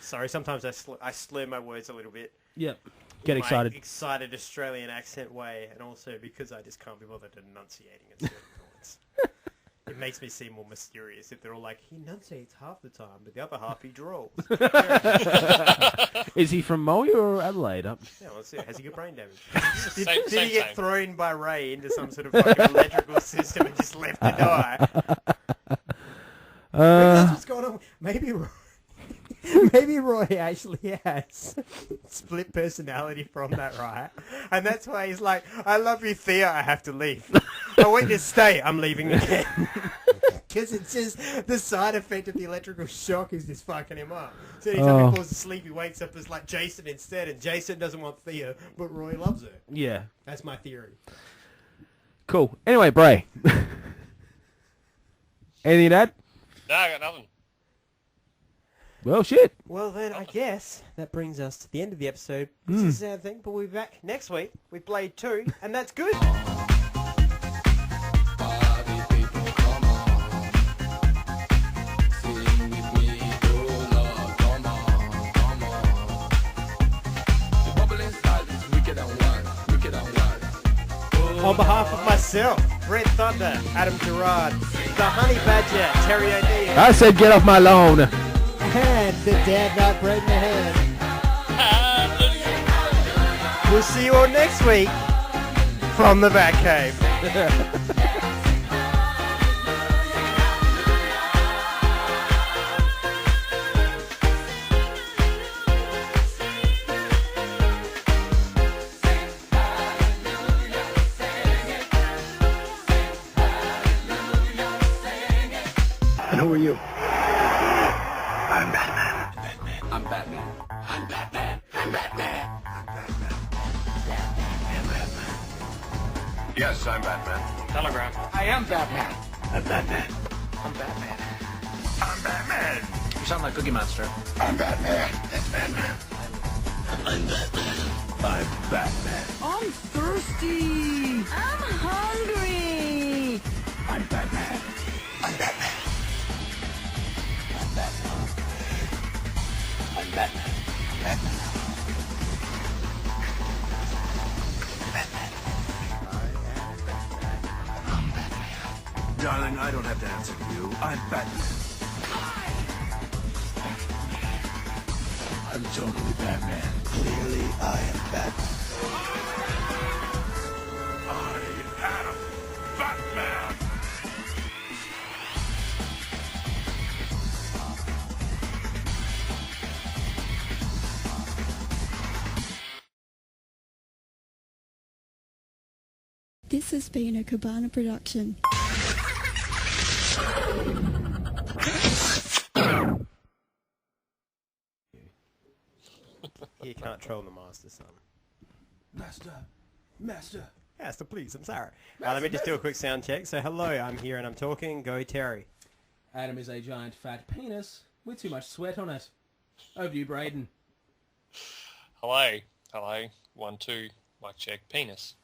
[SPEAKER 7] Sorry, sometimes I slur my words a little bit.
[SPEAKER 2] Yep. Get
[SPEAKER 7] My
[SPEAKER 2] excited.
[SPEAKER 7] excited Australian accent way, and also because I just can't be bothered enunciating at certain points. It makes me seem more mysterious if they're all like, he enunciates half the time, but the other half he drawls.
[SPEAKER 2] Is he from Moya or Adelaide?
[SPEAKER 7] Yeah, let's see. Has he got brain damage?
[SPEAKER 3] Same,
[SPEAKER 7] did he get
[SPEAKER 3] same.
[SPEAKER 7] thrown by Ray into some sort of fucking electrical system and just left to die? Maybe that's what's going on. Maybe Roy actually has split personality from that, right? And that's why he's like, I love you, Thea, I have to leave. I want you to stay, I'm leaving again. Because it's just the side effect of the electrical shock is just fucking him up. So anytime he falls asleep, he wakes up as like Jason instead, and Jason doesn't want Thea, but Roy loves her.
[SPEAKER 2] Yeah.
[SPEAKER 7] That's my theory.
[SPEAKER 2] Cool. Anyway, Bray. Anything to add?
[SPEAKER 3] No, I got nothing.
[SPEAKER 2] Well, shit.
[SPEAKER 7] Well, then, I guess that brings us to the end of the episode. This is a sad thing, but we'll be back next week with Blade 2, and that's good. On behalf of myself, Brett Thunder, Adam Gerard, the Honey Badger, Terry O'Neill,
[SPEAKER 2] I said get off my lawn.
[SPEAKER 7] and the Dad Not Bread in the Head. We'll see you all next week from the Batcave.
[SPEAKER 4] And who are you?
[SPEAKER 9] I'm Batman.
[SPEAKER 10] I'm Batman.
[SPEAKER 9] I'm Batman. I'm Batman. I'm Batman. I'm Batman. Yes, I'm Batman.
[SPEAKER 3] Telegram.
[SPEAKER 10] I am Batman.
[SPEAKER 9] I'm Batman.
[SPEAKER 10] I'm Batman.
[SPEAKER 9] I'm Batman.
[SPEAKER 10] You sound like Cookie Monster.
[SPEAKER 9] I'm Batman. That's Batman. I'm Batman. I'm Batman.
[SPEAKER 11] I'm thirsty. I'm hungry.
[SPEAKER 9] I'm Batman. I'm Batman. I'm Batman. I'm Batman. Batman. Batman. I'm Batman.
[SPEAKER 4] Darling, I don't have to answer to you. I'm Batman.
[SPEAKER 9] I'm totally Batman. Clearly, I am Batman. I am Batman.
[SPEAKER 11] This has been a Cabana production.
[SPEAKER 7] You can't troll the master, son.
[SPEAKER 2] Master.
[SPEAKER 7] Master, please, I'm sorry. Let me just do a quick sound check. So, hello, I'm here and I'm talking. Go, Terry.
[SPEAKER 2] Adam is a giant fat penis with too much sweat on it. Over to you, Braden.
[SPEAKER 3] Hello. Hello. 1, 2. Mic check. Penis.